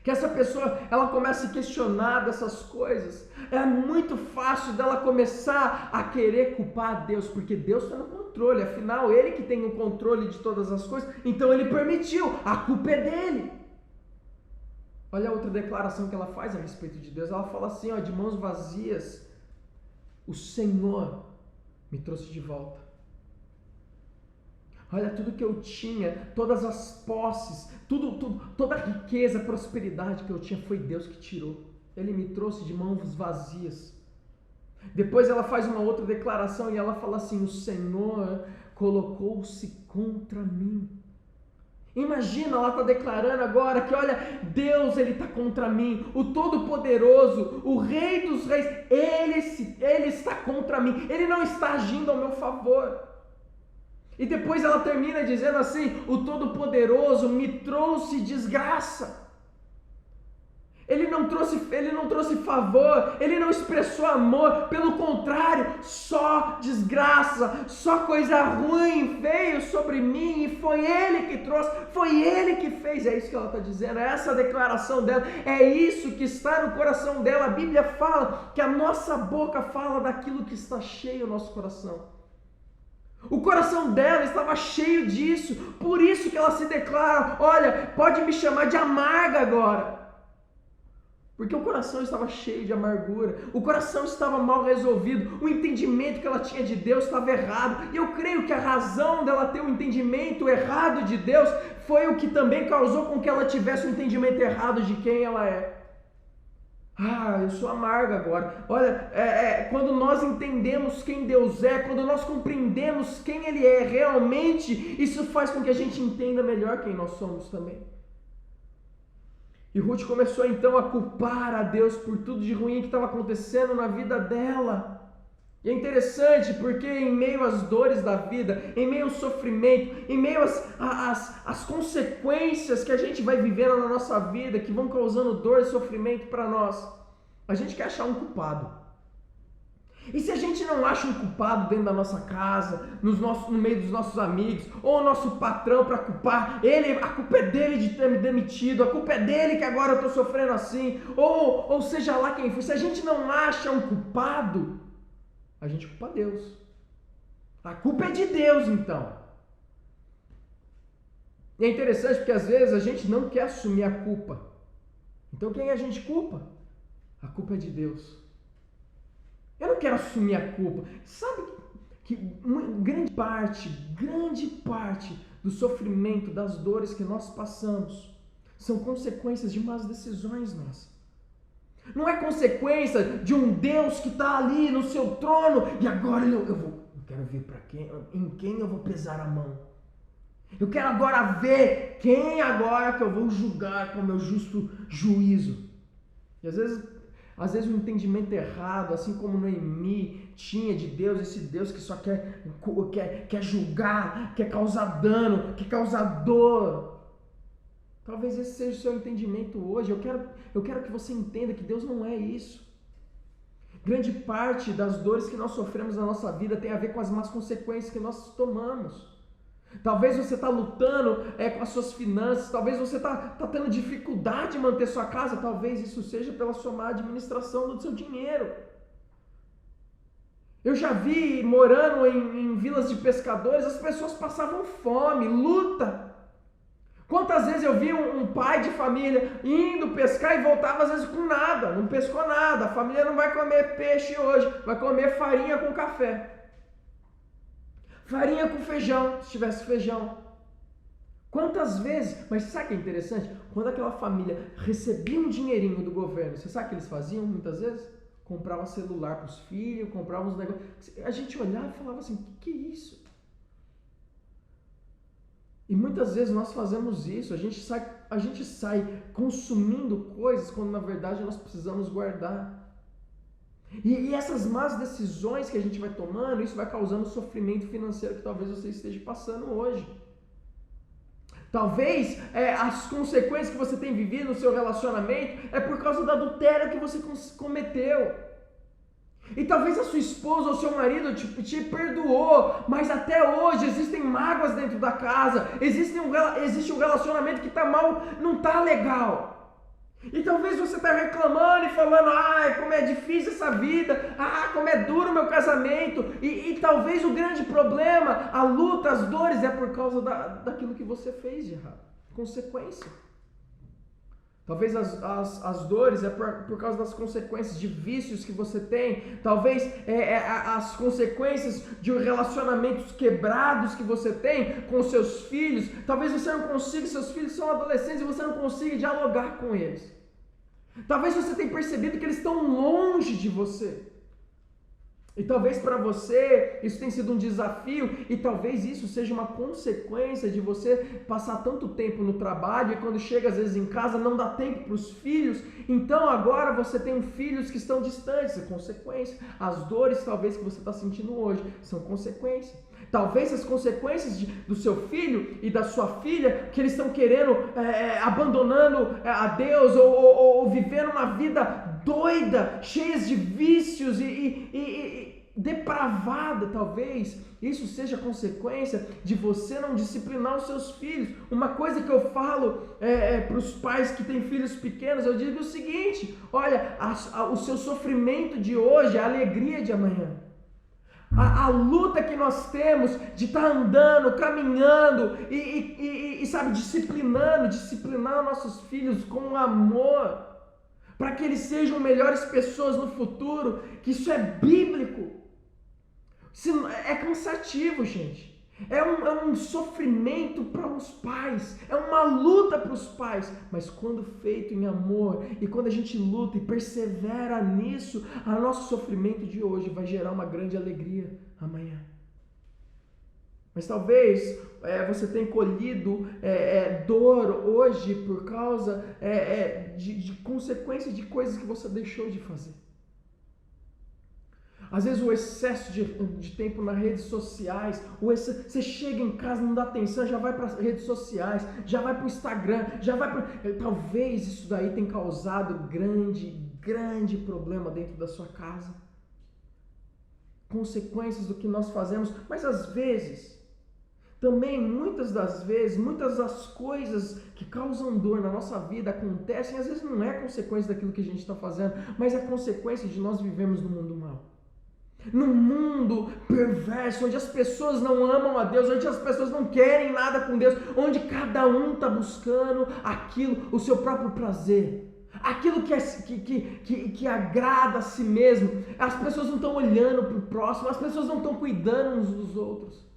que essa pessoa ela começa a se questionar dessas coisas, é muito fácil dela começar a querer culpar a Deus, porque Deus está no controle, afinal Ele que tem o controle de todas as coisas, então Ele permitiu, a culpa é dele. Olha a outra declaração que ela faz a respeito de Deus. Ela fala assim, de mãos vazias, o Senhor me trouxe de volta. Olha, tudo que eu tinha, todas as posses, toda a riqueza, a prosperidade que eu tinha, foi Deus que tirou. Ele me trouxe de mãos vazias. Depois ela faz uma outra declaração e ela fala assim, o Senhor colocou-se contra mim. Imagina, ela está declarando agora que, olha, Deus, Ele está contra mim, o Todo-Poderoso, o Rei dos Reis, Ele está contra mim, Ele não está agindo ao meu favor. E depois ela termina dizendo assim, o Todo-Poderoso me trouxe desgraça. Ele não trouxe favor, Ele não expressou amor, pelo contrário, só desgraça, só coisa ruim veio sobre mim e foi Ele que trouxe, foi Ele que fez. É isso que ela está dizendo, é essa a declaração dela, é isso que está no coração dela. A Bíblia fala que a nossa boca fala daquilo que está cheio no nosso coração. O coração dela estava cheio disso, por isso que ela se declara, olha, pode me chamar de amarga agora. Porque o coração estava cheio de amargura, o coração estava mal resolvido, o entendimento que ela tinha de Deus estava errado. E eu creio que a razão dela ter um entendimento errado de Deus foi o que também causou com que ela tivesse um entendimento errado de quem ela é. Eu sou amarga agora. Olha, quando nós entendemos quem Deus é, quando nós compreendemos quem Ele é realmente, isso faz com que a gente entenda melhor quem nós somos também. E Ruth começou então a culpar a Deus por tudo de ruim que estava acontecendo na vida dela. E é interessante porque em meio às dores da vida, em meio ao sofrimento, em meio às consequências que a gente vai vivendo na nossa vida, que vão causando dor e sofrimento para nós, a gente quer achar um culpado. E se a gente não acha um culpado dentro da nossa casa, no meio dos nossos amigos, ou o nosso patrão para culpar, a culpa é dele de ter me demitido, a culpa é dele que agora eu estou sofrendo assim, ou seja lá quem for, se a gente não acha um culpado, a gente culpa Deus. A culpa é de Deus então. E é interessante porque às vezes a gente não quer assumir a culpa. Então quem a gente culpa? A culpa é de Deus. Eu não quero assumir a culpa. Sabe que grande parte do sofrimento, das dores que nós passamos, são consequências de más decisões nossas. Não é consequência de um Deus que está ali no seu trono e agora eu quero ver em quem eu vou pesar a mão. Eu quero agora ver quem agora que eu vou julgar com o meu justo juízo. E às vezes um entendimento errado, assim como Noemi tinha de Deus, esse Deus que só quer julgar, quer causar dano, quer causar dor. Talvez esse seja o seu entendimento hoje. Eu quero que você entenda que Deus não é isso. Grande parte das dores que nós sofremos na nossa vida tem a ver com as más consequências que nós tomamos. Talvez você está lutando com as suas finanças, talvez você está tendo dificuldade em manter sua casa, talvez isso seja pela sua má administração do seu dinheiro. Eu já vi, morando em vilas de pescadores, as pessoas passavam fome, luta. Quantas vezes eu vi um pai de família indo pescar e voltava às vezes com nada, não pescou nada, a família não vai comer peixe hoje, vai comer farinha com café. Farinha com feijão, se tivesse feijão. Quantas vezes, mas sabe o que é interessante? Quando aquela família recebia um dinheirinho do governo, você sabe o que eles faziam muitas vezes? Compravam celular para os filhos, compravam uns negócios. A gente olhava e falava assim, o que é isso? E muitas vezes nós fazemos isso, a gente sai consumindo coisas quando na verdade nós precisamos guardar. E essas más decisões que a gente vai tomando, isso vai causando sofrimento financeiro que talvez você esteja passando hoje. Talvez as consequências que você tem vivido no seu relacionamento é por causa do adultério que você cometeu. E talvez a sua esposa ou seu marido te perdoou, mas até hoje existem mágoas dentro da casa, existe um relacionamento que está mal, não está legal. E talvez você está reclamando e falando, como é difícil essa vida, como é duro o meu casamento, e talvez o grande problema, a luta, as dores é por causa daquilo que você fez de errado, consequência. Talvez as dores é por causa das consequências de vícios que você tem, talvez as consequências de relacionamentos quebrados que você tem com seus filhos, talvez você não consiga, seus filhos são adolescentes e você não consiga dialogar com eles. Talvez você tenha percebido que eles estão longe de você. E talvez para você isso tenha sido um desafio e talvez isso seja uma consequência de você passar tanto tempo no trabalho e quando chega às vezes em casa não dá tempo para os filhos. Então agora você tem filhos que estão distantes, é consequência. As dores talvez que você está sentindo hoje são consequência. Talvez as consequências do seu filho e da sua filha, que eles estão querendo, abandonando a Deus ou vivendo uma vida doida, cheia de vícios e depravada, talvez isso seja consequência de você não disciplinar os seus filhos. Uma coisa que eu falo para os pais que têm filhos pequenos, eu digo o seguinte, olha, o seu sofrimento de hoje é a alegria de amanhã. A luta que nós temos de estar andando, caminhando e sabe, disciplinar nossos filhos com amor, para que eles sejam melhores pessoas no futuro, que isso é bíblico. É cansativo, gente. É um sofrimento para os pais, é uma luta para os pais, mas quando feito em amor e quando a gente luta e persevera nisso, o nosso sofrimento de hoje vai gerar uma grande alegria amanhã. Mas talvez você tenha colhido dor hoje por causa de consequências de coisas que você deixou de fazer. Às vezes o excesso de tempo nas redes sociais, você chega em casa, não dá atenção, já vai para as redes sociais, já vai para o Instagram, talvez isso daí tenha causado grande problema dentro da sua casa. Consequências do que nós fazemos, mas às vezes, também muitas das coisas que causam dor na nossa vida acontecem, às vezes não é consequência daquilo que a gente está fazendo, mas é consequência de nós vivemos no mundo mau. Num mundo perverso, onde as pessoas não amam a Deus, onde as pessoas não querem nada com Deus, onde cada um está buscando o seu próprio prazer, aquilo que agrada a si mesmo. As pessoas não estão olhando para o próximo, as pessoas não estão cuidando uns dos outros.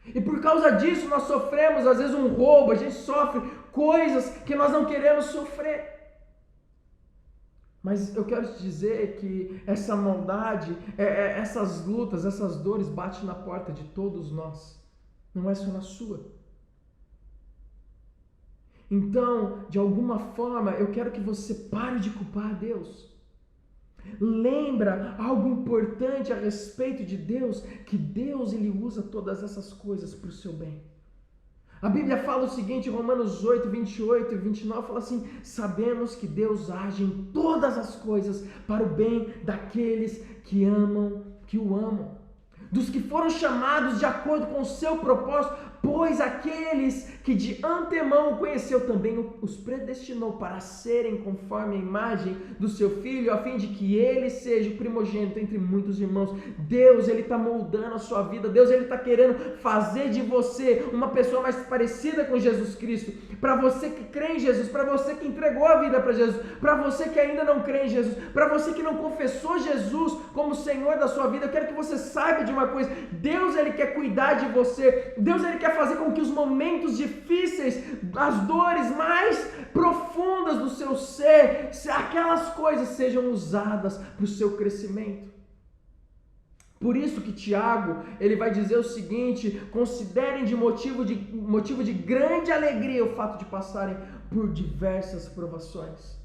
E por causa disso nós sofremos às vezes um roubo, a gente sofre coisas que nós não queremos sofrer. Mas eu quero te dizer que essa maldade, essas lutas, essas dores batem na porta de todos nós. Não é só na sua. Então, de alguma forma, eu quero que você pare de culpar a Deus. Lembra algo importante a respeito de Deus, que Deus ele usa todas essas coisas para o seu bem. A Bíblia fala o seguinte, Romanos 8, 28 e 29, fala assim: sabemos que Deus age em todas as coisas para o bem daqueles que o amam, dos que foram chamados de acordo com o seu propósito, pois aqueles que de antemão o conheceu também os predestinou para serem conforme a imagem do seu Filho, a fim de que ele seja o primogênito entre muitos irmãos. Deus, ele está moldando a sua vida. Deus, ele está querendo fazer de você uma pessoa mais parecida com Jesus Cristo. Para você que crê em Jesus, para você que entregou a vida para Jesus, para você que ainda não crê em Jesus, para você que não confessou Jesus como Senhor da sua vida, eu quero que você saiba de uma coisa: Deus, ele quer cuidar de você. Deus, ele quer fazer com que os momentos difíceis, as dores mais profundas do seu ser, aquelas coisas sejam usadas para o seu crescimento. Por isso que Tiago, ele vai dizer o seguinte: considerem de motivo de grande alegria o fato de passarem por diversas provações.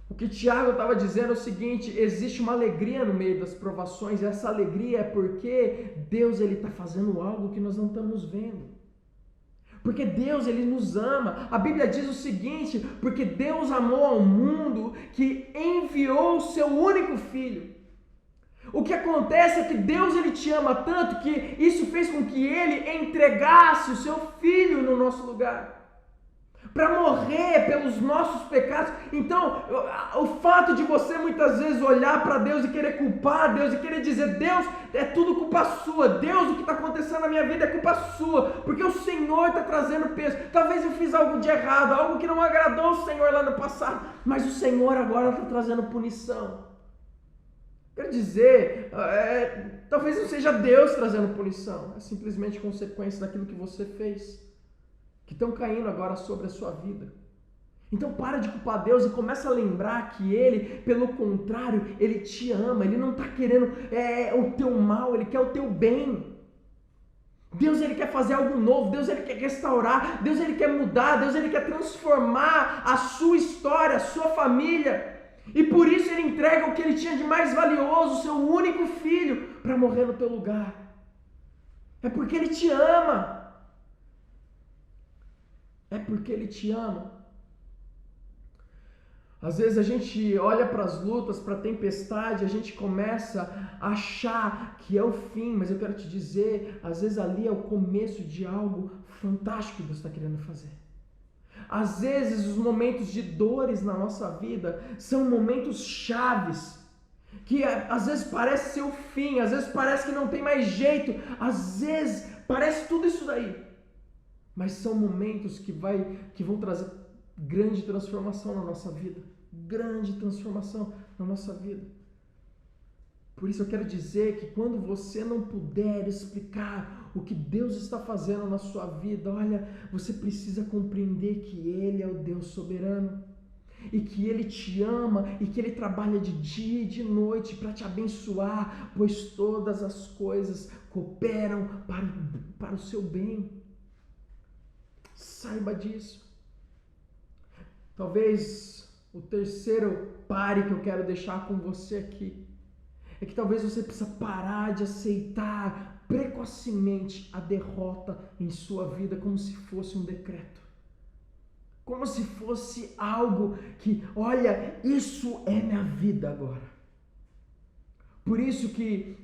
O que Tiago estava dizendo é o seguinte: existe uma alegria no meio das provações, e essa alegria é porque Deus, ele está fazendo algo que nós não estamos vendo. Porque Deus, ele nos ama. A Bíblia diz o seguinte: porque Deus amou ao mundo que enviou o seu único Filho. O que acontece é que Deus, ele te ama tanto que isso fez com que ele entregasse o seu Filho no nosso lugar, para morrer pelos nossos pecados. Então, o fato de você muitas vezes olhar para Deus e querer culpar Deus e querer dizer: Deus, é tudo culpa sua, Deus, o que está acontecendo na minha vida é culpa sua, porque o Senhor está trazendo peso. Talvez eu fiz algo de errado, algo que não agradou o Senhor lá no passado, mas o Senhor agora está trazendo punição. Quero dizer, talvez não seja Deus trazendo punição, é simplesmente consequência daquilo que você fez, que estão caindo agora sobre a sua vida. Então para de culpar Deus e começa a lembrar que Ele, pelo contrário, Ele te ama. Ele não está querendo o teu mal, Ele quer o teu bem. Deus, ele quer fazer algo novo. Deus, ele quer restaurar. Deus, ele quer mudar. Deus, ele quer transformar a sua história, a sua família. E por isso ele entrega o que ele tinha de mais valioso, o seu único filho, para morrer no teu lugar. É porque ele te ama. É porque ele te ama. Às vezes a gente olha para as lutas, para a tempestade, a gente começa a achar que é o fim, mas eu quero te dizer, às vezes ali é o começo de algo fantástico que Deus está querendo fazer. Às vezes os momentos de dores na nossa vida são momentos chaves, que às vezes parece ser o fim, às vezes parece que não tem mais jeito, às vezes parece tudo isso daí, mas são momentos que vão trazer grande transformação na nossa vida, grande transformação na nossa vida. Por isso eu quero dizer que quando você não puder explicar o que Deus está fazendo na sua vida, olha, você precisa compreender que Ele é o Deus soberano e que Ele te ama e que Ele trabalha de dia e de noite para te abençoar, pois todas as coisas cooperam para o seu bem. Saiba disso. Talvez o terceiro pare que eu quero deixar com você aqui é que talvez você precisa parar de aceitar precocemente a derrota em sua vida como se fosse um decreto. Como se fosse algo que, olha, isso é minha vida agora. Por isso que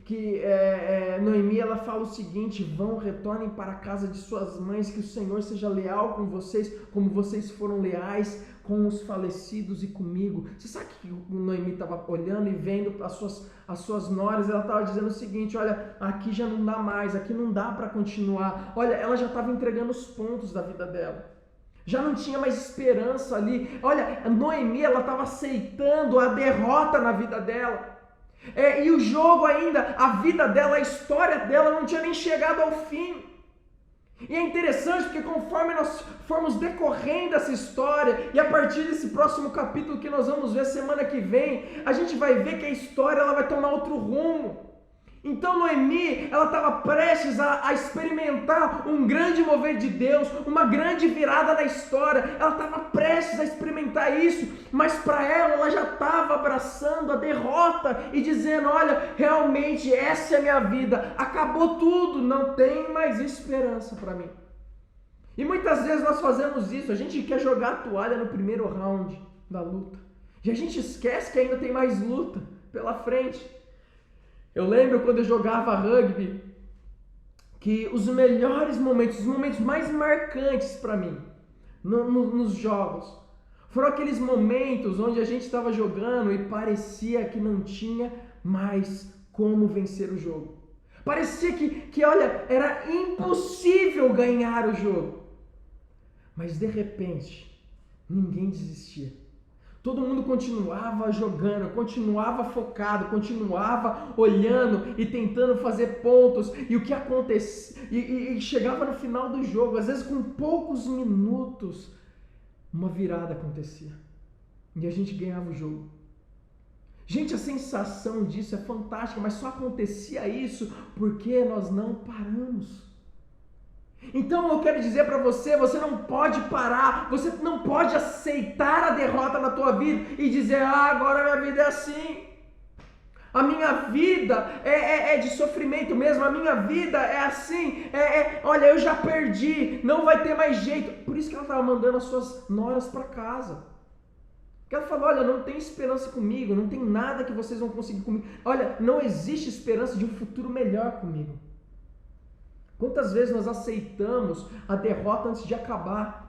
Noemi, ela fala o seguinte: vão, retornem para a casa de suas mães, que o Senhor seja leal com vocês, como vocês foram leais com os falecidos e comigo. Você sabe que Noemi estava olhando e vendo as suas noras, ela estava dizendo o seguinte: olha, aqui já não dá mais, aqui não dá para continuar. Olha, ela já estava entregando os pontos da vida dela. Já não tinha mais esperança ali. Olha, Noemi, ela estava aceitando a derrota na vida dela. E o jogo ainda, a vida dela, a história dela não tinha nem chegado ao fim. E é interessante porque conforme nós formos decorrendo essa história, e a partir desse próximo capítulo que nós vamos ver semana que vem, a gente vai ver que a história ela vai tomar outro rumo. Então Noemi, ela estava prestes a experimentar um grande mover de Deus, uma grande virada na história. Ela estava prestes a experimentar isso, mas para ela já estava abraçando a derrota e dizendo: olha, realmente essa é a minha vida, acabou tudo, não tem mais esperança para mim. E muitas vezes nós fazemos isso, a gente quer jogar a toalha no primeiro round da luta. E a gente esquece que ainda tem mais luta pela frente. Eu lembro quando eu jogava rugby, que os melhores momentos, os momentos mais marcantes para mim, nos jogos, foram aqueles momentos onde a gente estava jogando e parecia que não tinha mais como vencer o jogo. Parecia que olha, era impossível ganhar o jogo. Mas de repente, ninguém desistia. Todo mundo continuava jogando, continuava focado, continuava olhando e tentando fazer pontos. E o que acontecia? E chegava no final do jogo, às vezes com poucos minutos, uma virada acontecia. E a gente ganhava o jogo. Gente, a sensação disso é fantástica, mas só acontecia isso porque nós não paramos. Então eu quero dizer para você, você não pode parar, você não pode aceitar a derrota na tua vida e dizer, agora minha vida é assim. A minha vida é de sofrimento mesmo, a minha vida é assim, olha, eu já perdi, não vai ter mais jeito. Por isso que ela estava mandando as suas noras para casa. Porque ela falou, olha, não tem esperança comigo, não tem nada que vocês vão conseguir comigo. Olha, não existe esperança de um futuro melhor comigo. Quantas vezes nós aceitamos a derrota antes de acabar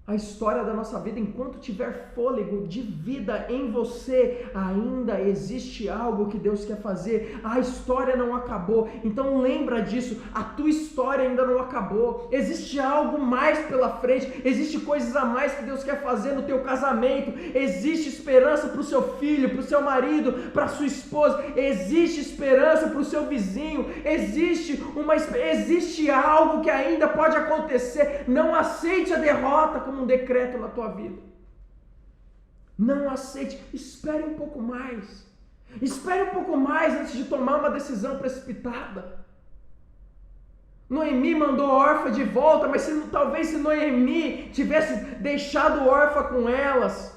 a história da nossa vida? Enquanto tiver fôlego de vida em você, ainda existe algo que Deus quer fazer. A história não acabou, então lembra disso, a tua história ainda não acabou. Existe algo mais pela frente, existe coisas a mais que Deus quer fazer no teu casamento, existe esperança para o seu filho, para o seu marido, para a sua esposa, existe esperança para o seu vizinho, existe algo que ainda pode acontecer. Não aceite a derrota como um decreto na tua vida. Não aceite, espere um pouco mais. Espere um pouco mais antes de tomar uma decisão precipitada. Noemi mandou Orfa de volta, mas talvez se Noemi tivesse deixado Orfa com elas,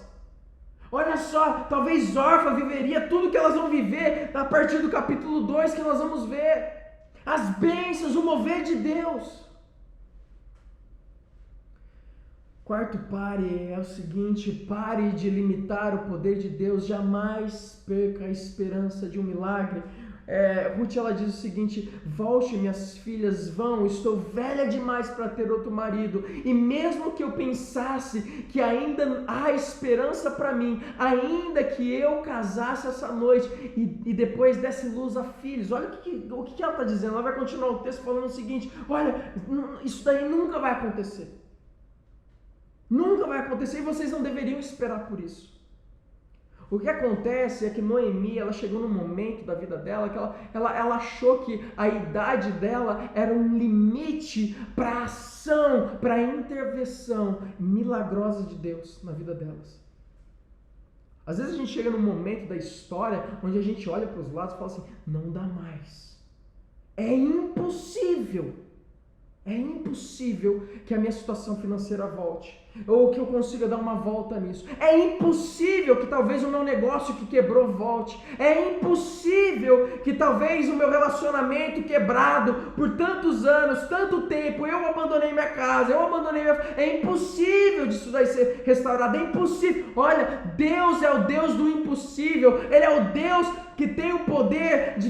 olha só, talvez Orfa viveria tudo que elas vão viver a partir do capítulo 2 que nós vamos ver. As bênçãos, o mover de Deus. Quarto pare é o seguinte, pare de limitar o poder de Deus, jamais perca a esperança de um milagre. Ruth, ela diz o seguinte, volte minhas filhas, vão, estou velha demais para ter outro marido, e mesmo que eu pensasse que ainda há esperança para mim, ainda que eu casasse essa noite e depois desse luz a filhos, olha o que ela está dizendo, ela vai continuar o texto falando o seguinte, olha, isso daí nunca vai acontecer. Nunca vai acontecer e vocês não deveriam esperar por isso. O que acontece é que Noemi, ela chegou num momento da vida dela que ela achou que a idade dela era um limite para a ação, para a intervenção milagrosa de Deus na vida delas. Às vezes a gente chega num momento da história onde a gente olha para os lados e fala assim, não dá mais. É impossível que a minha situação financeira volte, ou que eu consiga dar uma volta nisso. É impossível que talvez o meu negócio que quebrou volte. É impossível que talvez o meu relacionamento quebrado por tantos anos, tanto tempo, eu abandonei minha casa, é impossível disso daí ser restaurado, é impossível. Olha, Deus é o Deus do impossível, Ele é o Deus que tem o poder de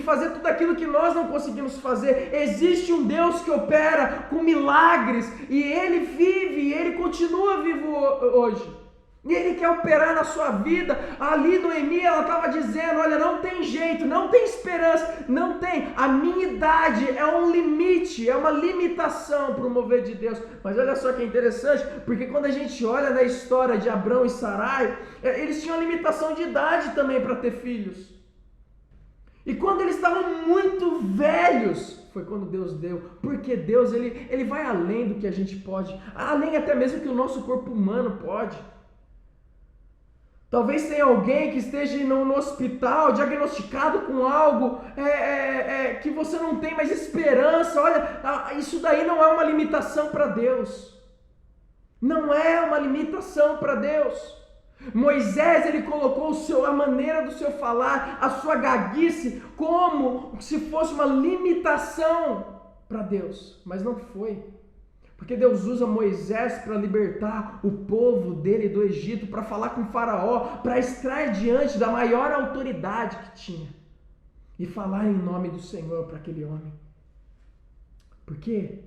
fazer tudo aquilo que nós não conseguimos fazer. Existe um Deus que opera com milagres e Ele vive e Ele continua vivo hoje. E Ele quer operar na sua vida. Ali Noemi, ela estava dizendo, olha, não tem jeito, não tem esperança, não tem. A minha idade é um limite, é uma limitação para o mover de Deus. Mas olha só que interessante, porque quando a gente olha na história de Abrão e Sarai, eles tinham limitação de idade também para ter filhos. E quando eles estavam muito velhos, foi quando Deus deu. Porque Deus, ele vai além do que a gente pode, além até mesmo que o nosso corpo humano pode. Talvez tenha alguém que esteja no hospital, diagnosticado com algo que você não tem mais esperança. Olha, isso daí não é uma limitação para Deus. Não é uma limitação para Deus. Moisés, ele colocou a maneira do seu falar, a sua gaguice, como se fosse uma limitação para Deus. Mas não foi. Porque Deus usa Moisés para libertar o povo dele do Egito, para falar com Faraó, para estar diante da maior autoridade que tinha e falar em nome do Senhor para aquele homem. Porque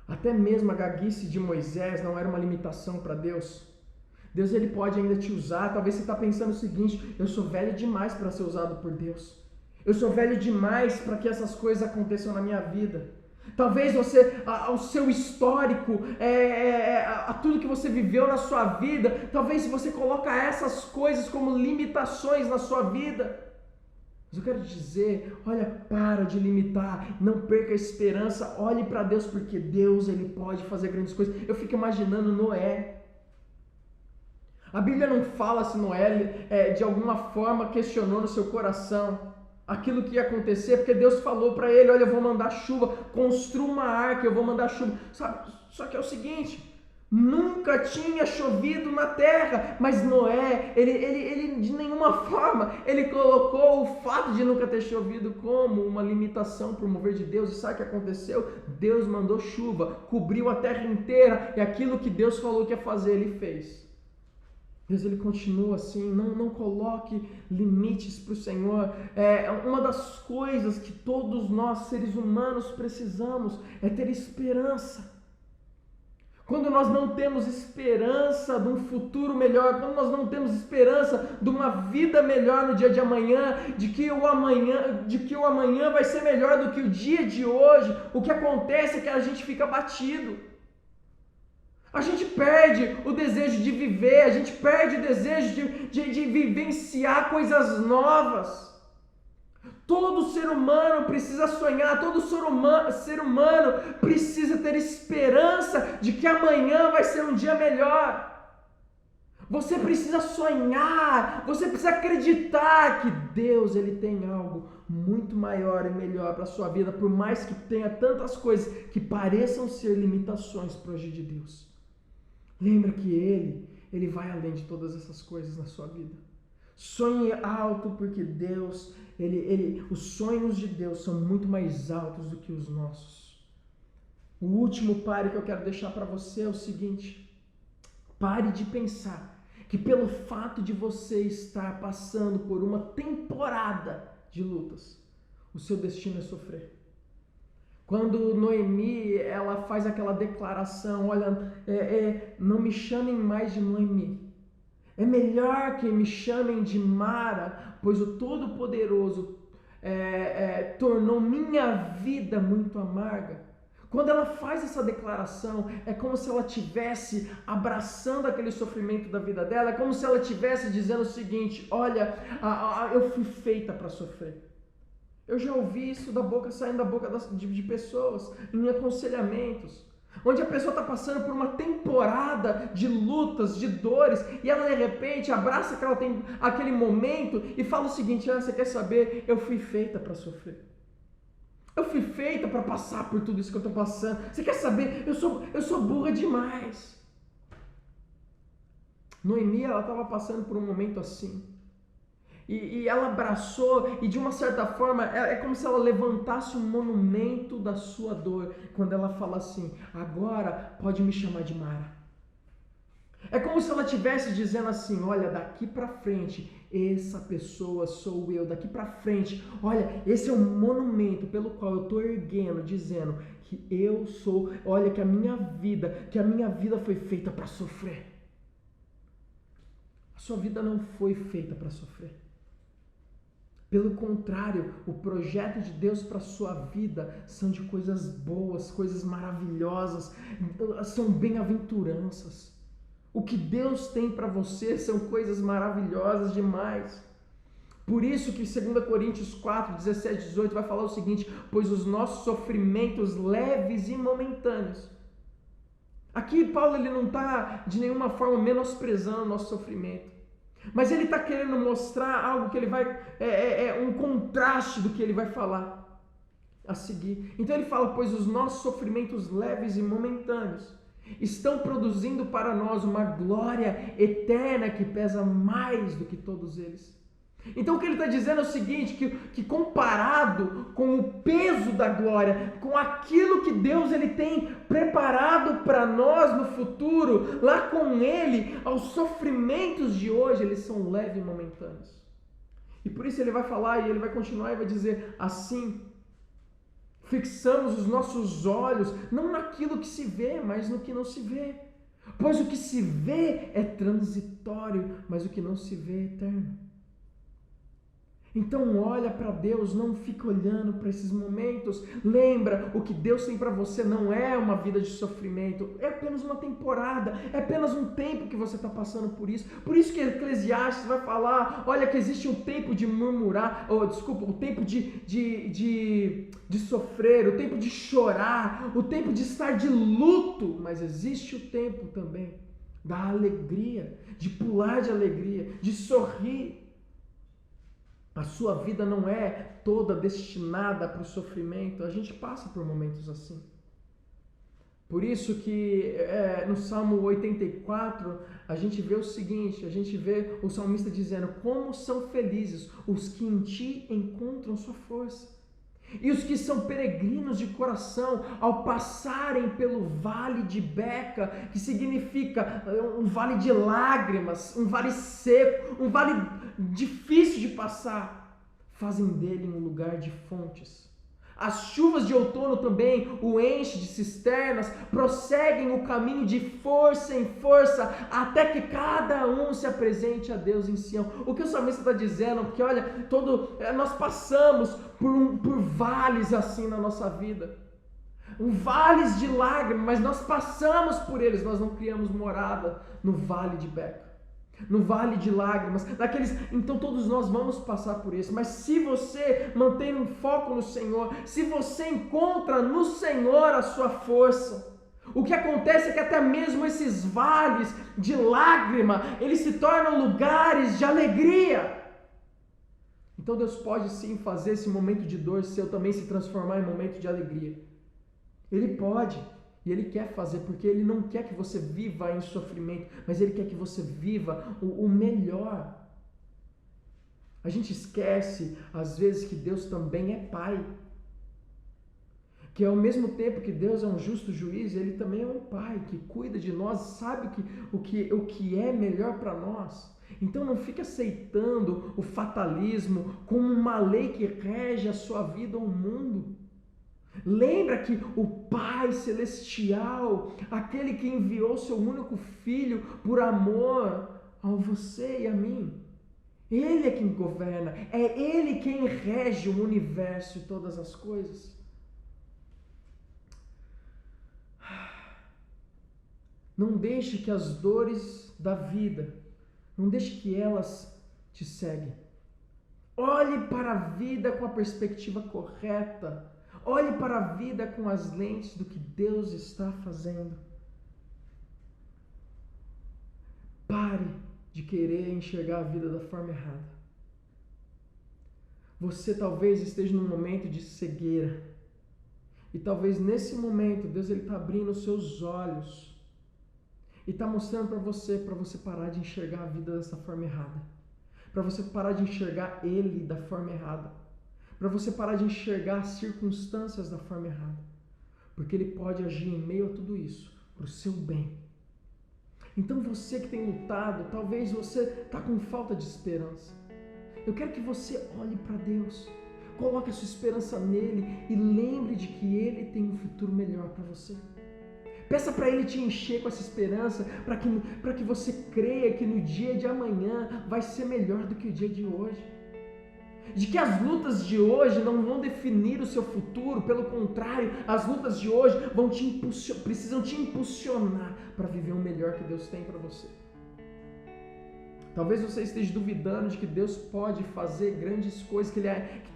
até mesmo a gaguice de Moisés não era uma limitação para Deus. Deus, ele pode ainda te usar. Talvez você está pensando o seguinte: eu sou velho demais para ser usado por Deus. Eu sou velho demais para que essas coisas aconteçam na minha vida. Talvez você, ao seu histórico, a tudo que você viveu na sua vida, talvez você coloca essas coisas como limitações na sua vida. Mas eu quero te dizer, olha, para de limitar, não perca a esperança, olhe para Deus, porque Deus, ele pode fazer grandes coisas. Eu fico imaginando Noé. A Bíblia não fala se Noé, de alguma forma, questionou no seu coração aquilo que ia acontecer, porque Deus falou para ele: olha, eu vou mandar chuva, construa uma arca, eu vou mandar chuva. Sabe? Só que é o seguinte, nunca tinha chovido na terra, mas Noé, ele de nenhuma forma, ele colocou o fato de nunca ter chovido como uma limitação para o mover de Deus. E sabe o que aconteceu? Deus mandou chuva, cobriu a terra inteira, e aquilo que Deus falou que ia fazer, ele fez. Deus, ele continua assim, não coloque limites para o Senhor. Uma das coisas que todos nós, seres humanos, precisamos é ter esperança. Quando nós não temos esperança de um futuro melhor, quando nós não temos esperança de uma vida melhor no dia de amanhã, de que o amanhã vai ser melhor do que o dia de hoje, o que acontece é que a gente fica abatido. A gente perde o desejo de viver, a gente perde o desejo de vivenciar coisas novas. Todo ser humano precisa sonhar, todo ser humano precisa ter esperança de que amanhã vai ser um dia melhor. Você precisa sonhar, você precisa acreditar que Deus, ele tem algo muito maior e melhor para a sua vida, por mais que tenha tantas coisas que pareçam ser limitações para o agir de Deus. Lembra que Ele vai além de todas essas coisas na sua vida. Sonhe alto, porque Deus, os sonhos de Deus são muito mais altos do que os nossos. O último pare que eu quero deixar para você é o seguinte: pare de pensar que pelo fato de você estar passando por uma temporada de lutas, o seu destino é sofrer. Quando Noemi, ela faz aquela declaração: olha, não me chamem mais de Noemi, é melhor que me chamem de Mara, pois o Todo-Poderoso tornou minha vida muito amarga. Quando ela faz essa declaração, é como se ela estivesse abraçando aquele sofrimento da vida dela, é como se ela estivesse dizendo o seguinte: olha, eu fui feita para sofrer. Eu já ouvi isso saindo da boca de pessoas, em aconselhamentos, onde a pessoa está passando por uma temporada de lutas, de dores, e ela de repente abraça aquele momento e fala o seguinte: você quer saber? Eu fui feita para sofrer. Eu fui feita para passar por tudo isso que eu estou passando. Você quer saber? Eu sou burra demais. Noemi, ela estava passando por um momento assim. E ela abraçou, e de uma certa forma, é como se ela levantasse um monumento da sua dor, quando ela fala assim: agora pode me chamar de Mara. É como se ela estivesse dizendo assim: olha, daqui para frente, essa pessoa sou eu, daqui para frente, olha, esse é um monumento pelo qual eu estou erguendo, dizendo que eu sou, olha, que a minha vida foi feita para sofrer. A sua vida não foi feita para sofrer. Pelo contrário, o projeto de Deus para a sua vida são de coisas boas, coisas maravilhosas, são bem-aventuranças. O que Deus tem para você são coisas maravilhosas demais. Por isso que 2 Coríntios 4, 17 e 18 vai falar o seguinte: pois os nossos sofrimentos leves e momentâneos. Aqui Paulo, ele não está de nenhuma forma menosprezando o nosso sofrimento, mas ele está querendo mostrar algo que ele vai, um contraste do que ele vai falar a seguir. Então ele fala: pois os nossos sofrimentos leves e momentâneos estão produzindo para nós uma glória eterna que pesa mais do que todos eles. Então o que ele está dizendo é o seguinte, que comparado com o peso da glória, com aquilo que Deus ele tem preparado para nós no futuro, lá com ele, os sofrimentos de hoje, eles são leves e momentâneos. E por isso ele vai falar, e ele vai continuar e vai dizer assim: fixamos os nossos olhos, não naquilo que se vê, mas no que não se vê. Pois o que se vê é transitório, mas o que não se vê é eterno. Então olha para Deus, não fica olhando para esses momentos. Lembra, o que Deus tem para você não é uma vida de sofrimento, é apenas uma temporada, é apenas um tempo que você está passando por isso. Por isso que Eclesiastes vai falar, olha, que existe um tempo de murmurar, o tempo de sofrer, o tempo de chorar, o tempo de estar de luto, mas existe o tempo também da alegria, de pular de alegria, de sorrir. A sua vida não é toda destinada para o sofrimento. A gente passa por momentos assim. Por isso que no Salmo 84 a gente vê o seguinte, a gente vê o salmista dizendo: como são felizes os que em ti encontram sua força. E os que são peregrinos de coração, ao passarem pelo vale de Beca, que significa um vale de lágrimas, um vale seco, um vale difícil de passar, fazem dele um lugar de fontes. As chuvas de outono também o enchem de cisternas, prosseguem o caminho de força em força, até que cada um se apresente a Deus em Sião. O que o salmista está dizendo? Porque olha, nós passamos por vales assim na nossa vida, vales de lágrimas, mas nós passamos por eles, nós não criamos morada no vale de Beca, no vale de lágrimas, então todos nós vamos passar por isso, mas se você mantém um foco no Senhor, se você encontra no Senhor a sua força, o que acontece é que até mesmo esses vales de lágrima, eles se tornam lugares de alegria. Então Deus pode sim fazer esse momento de dor seu também se transformar em momento de alegria. Ele pode. E Ele quer fazer, porque Ele não quer que você viva em sofrimento, mas Ele quer que você viva o melhor. A gente esquece, às vezes, que Deus também é Pai. Que ao mesmo tempo que Deus é um justo juiz, Ele também é um Pai, que cuida de nós, sabe o que é melhor para nós. Então não fique aceitando o fatalismo como uma lei que rege a sua vida ou o mundo. Lembra que o Pai Celestial, aquele que enviou seu único Filho por amor a você e a mim, Ele é quem governa, é Ele quem rege o universo e todas as coisas. Não deixe que as dores da vida, não deixe que elas te ceguem. Olhe para a vida com a perspectiva correta. Olhe para a vida com as lentes do que Deus está fazendo. Pare de querer enxergar a vida da forma errada. Você talvez esteja num momento de cegueira. E talvez nesse momento Deus está abrindo os seus olhos. E está mostrando para você parar de enxergar a vida dessa forma errada. Para você parar de enxergar Ele da forma errada. Para você parar de enxergar as circunstâncias da forma errada. Porque Ele pode agir em meio a tudo isso, para o seu bem. Então você que tem lutado, talvez você está com falta de esperança. Eu quero que você olhe para Deus, coloque a sua esperança nele e lembre de que Ele tem um futuro melhor para você. Peça para Ele te encher com essa esperança, para que você creia que no dia de amanhã vai ser melhor do que o dia de hoje. De que as lutas de hoje não vão definir o seu futuro, pelo contrário, as lutas de hoje precisam te impulsionar para viver o melhor que Deus tem para você. Talvez você esteja duvidando de que Deus pode fazer grandes coisas, que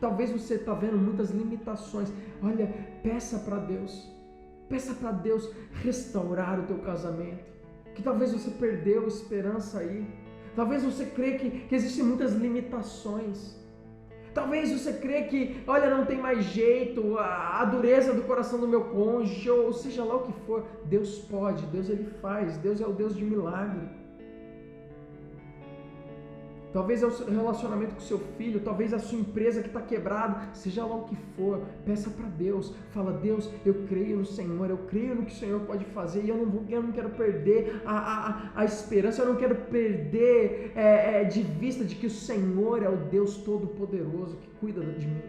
talvez você está vendo muitas limitações. Olha, peça para Deus restaurar o teu casamento, que talvez você perdeu a esperança aí, talvez você crê que existem muitas limitações. Talvez você crê que, olha, não tem mais jeito, a dureza do coração do meu cônjuge, ou seja lá o que for. Deus pode, Deus Ele faz, Deus é o Deus de milagre. talvez é o seu relacionamento com o seu filho, talvez é a sua empresa que está quebrada, seja lá o que for, peça para Deus, fala: Deus, eu creio no Senhor, eu creio no que o Senhor pode fazer, e eu não quero perder a esperança, eu não quero perder de vista de que o Senhor é o Deus Todo-Poderoso que cuida de mim.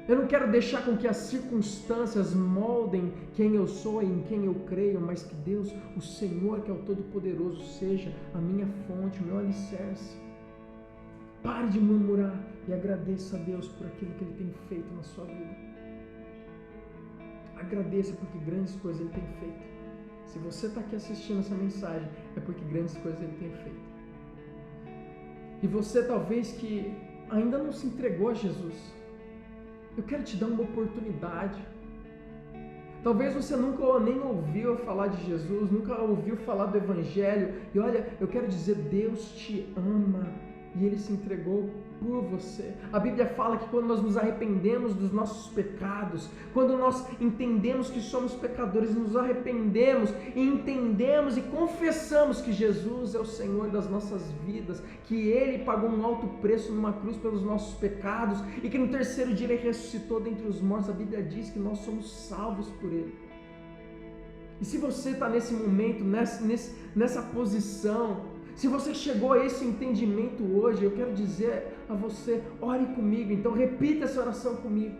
Eu não quero deixar com que as circunstâncias moldem quem eu sou e em quem eu creio, mas que Deus, o Senhor, que é o Todo-Poderoso, seja a minha fonte, o meu alicerce. Pare de murmurar e agradeça a Deus por aquilo que Ele tem feito na sua vida. Agradeça porque grandes coisas Ele tem feito. Se você está aqui assistindo essa mensagem, é porque grandes coisas Ele tem feito. E você talvez que ainda não se entregou a Jesus, eu quero te dar uma oportunidade. Talvez você nunca nem ouviu falar de Jesus, nunca ouviu falar do Evangelho. E olha, eu quero dizer, Deus te ama e Ele se entregou por você. A Bíblia fala que quando nós nos arrependemos dos nossos pecados, quando nós entendemos que somos pecadores, nos arrependemos e entendemos e confessamos que Jesus é o Senhor das nossas vidas, que Ele pagou um alto preço numa cruz pelos nossos pecados e que no terceiro dia Ele ressuscitou dentre os mortos. A Bíblia diz que nós somos salvos por Ele. E se você está nesse momento, nessa posição, se você chegou a esse entendimento hoje, eu quero dizer a você: ore comigo. Então repita essa oração comigo.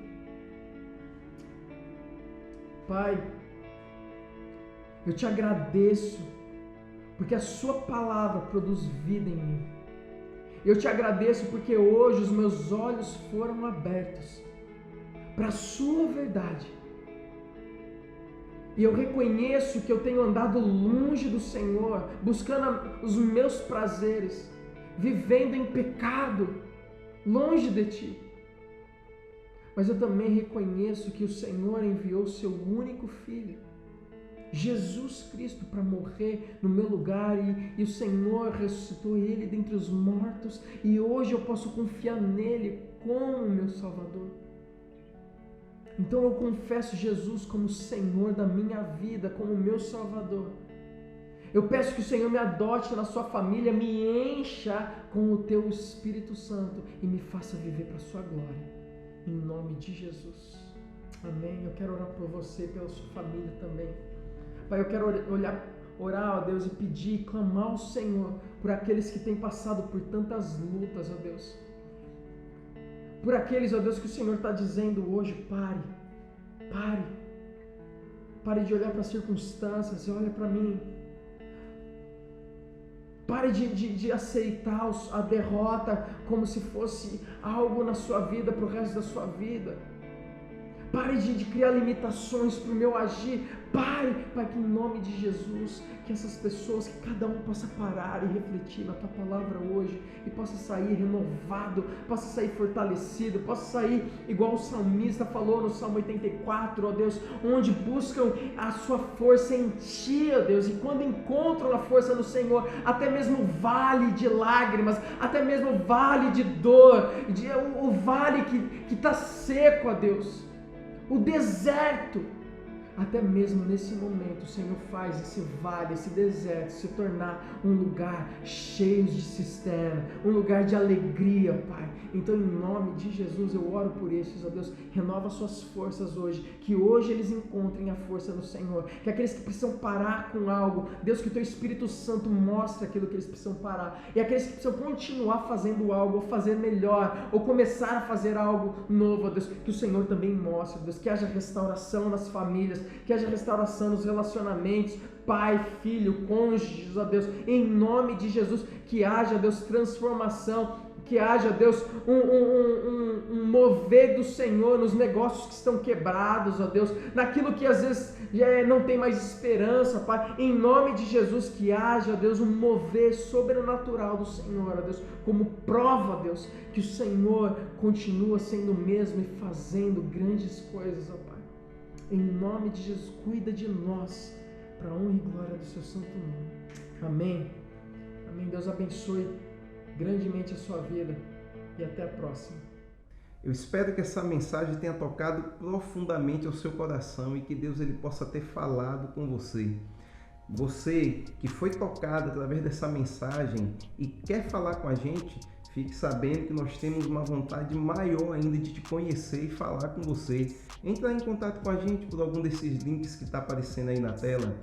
Pai, eu te agradeço porque a sua palavra produz vida em mim. Eu te agradeço porque hoje os meus olhos foram abertos para a sua verdade. E eu reconheço que eu tenho andado longe do Senhor, buscando os meus prazeres, vivendo em pecado, longe de Ti. Mas eu também reconheço que o Senhor enviou o Seu único Filho, Jesus Cristo, para morrer no meu lugar, e o Senhor ressuscitou Ele dentre os mortos, e hoje eu posso confiar nele como o meu Salvador. Então eu confesso Jesus como Senhor da minha vida, como meu Salvador. Eu peço que o Senhor me adote na sua família, me encha com o teu Espírito Santo e me faça viver para a sua glória. Em nome de Jesus. Amém. Eu quero orar por você e pela sua família também. Pai, eu quero orar, ó Deus, e pedir, clamar ao Senhor por aqueles que têm passado por tantas lutas, ó Deus. Por aqueles, ó Deus, que o Senhor está dizendo hoje: pare de olhar para as circunstâncias e olha para mim. Pare de aceitar a derrota como se fosse algo na sua vida, para o resto da sua vida. Pare de criar limitações para o meu agir. Pare, Pai, que em nome de Jesus, que essas pessoas, que cada um possa parar e refletir na Tua palavra hoje e possa sair renovado, possa sair fortalecido, possa sair igual o salmista falou no Salmo 84, ó Deus, onde buscam a sua força em Ti, ó Deus, e quando encontram a força no Senhor, até mesmo o vale de lágrimas, até mesmo o vale de dor, o vale que está seco, ó Deus, o deserto, até mesmo nesse momento o Senhor faz esse vale, esse deserto se tornar um lugar cheio de cisterna, um lugar de alegria, Pai. Então, em nome de Jesus, eu oro por esses, ó Deus, renova suas forças hoje, que hoje eles encontrem a força no Senhor, que aqueles que precisam parar com algo, Deus, que o Teu Espírito Santo mostre aquilo que eles precisam parar, e aqueles que precisam continuar fazendo algo, ou fazer melhor, ou começar a fazer algo novo, ó Deus, que o Senhor também mostre, ó Deus, que haja restauração nas famílias, que haja restauração nos relacionamentos, pai, filho, cônjuges, ó Deus, em nome de Jesus, que haja, Deus, transformação, que haja, Deus, um mover do Senhor nos negócios que estão quebrados, ó Deus, naquilo que às vezes não tem mais esperança, Pai, em nome de Jesus, que haja, Deus, um mover sobrenatural do Senhor, ó Deus, como prova, Deus, que o Senhor continua sendo o mesmo e fazendo grandes coisas, ó Pai. Em nome de Jesus, cuida de nós, para a honra e glória do Seu santo nome. Amém. Amém. Deus abençoe grandemente a sua vida e até a próxima. Eu espero que essa mensagem tenha tocado profundamente ao seu coração e que Deus ele possa ter falado com você. Você que foi tocado através dessa mensagem e quer falar com a gente, fique sabendo que nós temos uma vontade maior ainda de te conhecer e falar com você. Entra em contato com a gente por algum desses links que está aparecendo aí na tela.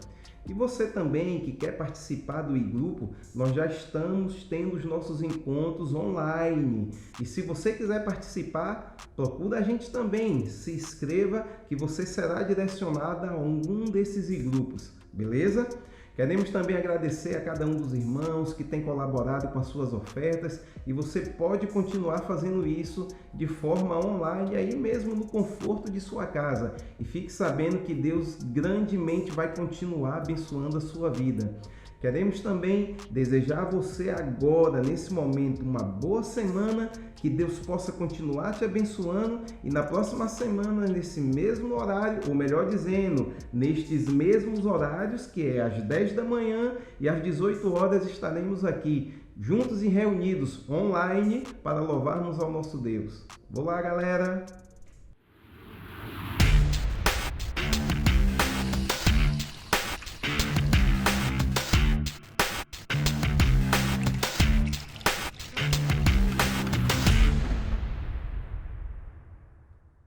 E você também que quer participar do e-grupo, nós já estamos tendo os nossos encontros online. E se você quiser participar, procura a gente também. Se inscreva que você será direcionado a algum desses e-grupos, beleza? Queremos também agradecer a cada um dos irmãos que tem colaborado com as suas ofertas e você pode continuar fazendo isso de forma online, aí mesmo no conforto de sua casa. E fique sabendo que Deus grandemente vai continuar abençoando a sua vida. Queremos também desejar a você agora, nesse momento, uma boa semana, que Deus possa continuar te abençoando e na próxima semana, nesse mesmo horário, ou melhor dizendo, nestes mesmos horários, que é às 10 da manhã e às 18 horas, estaremos aqui, juntos e reunidos online, para louvarmos ao nosso Deus. Vou lá, galera!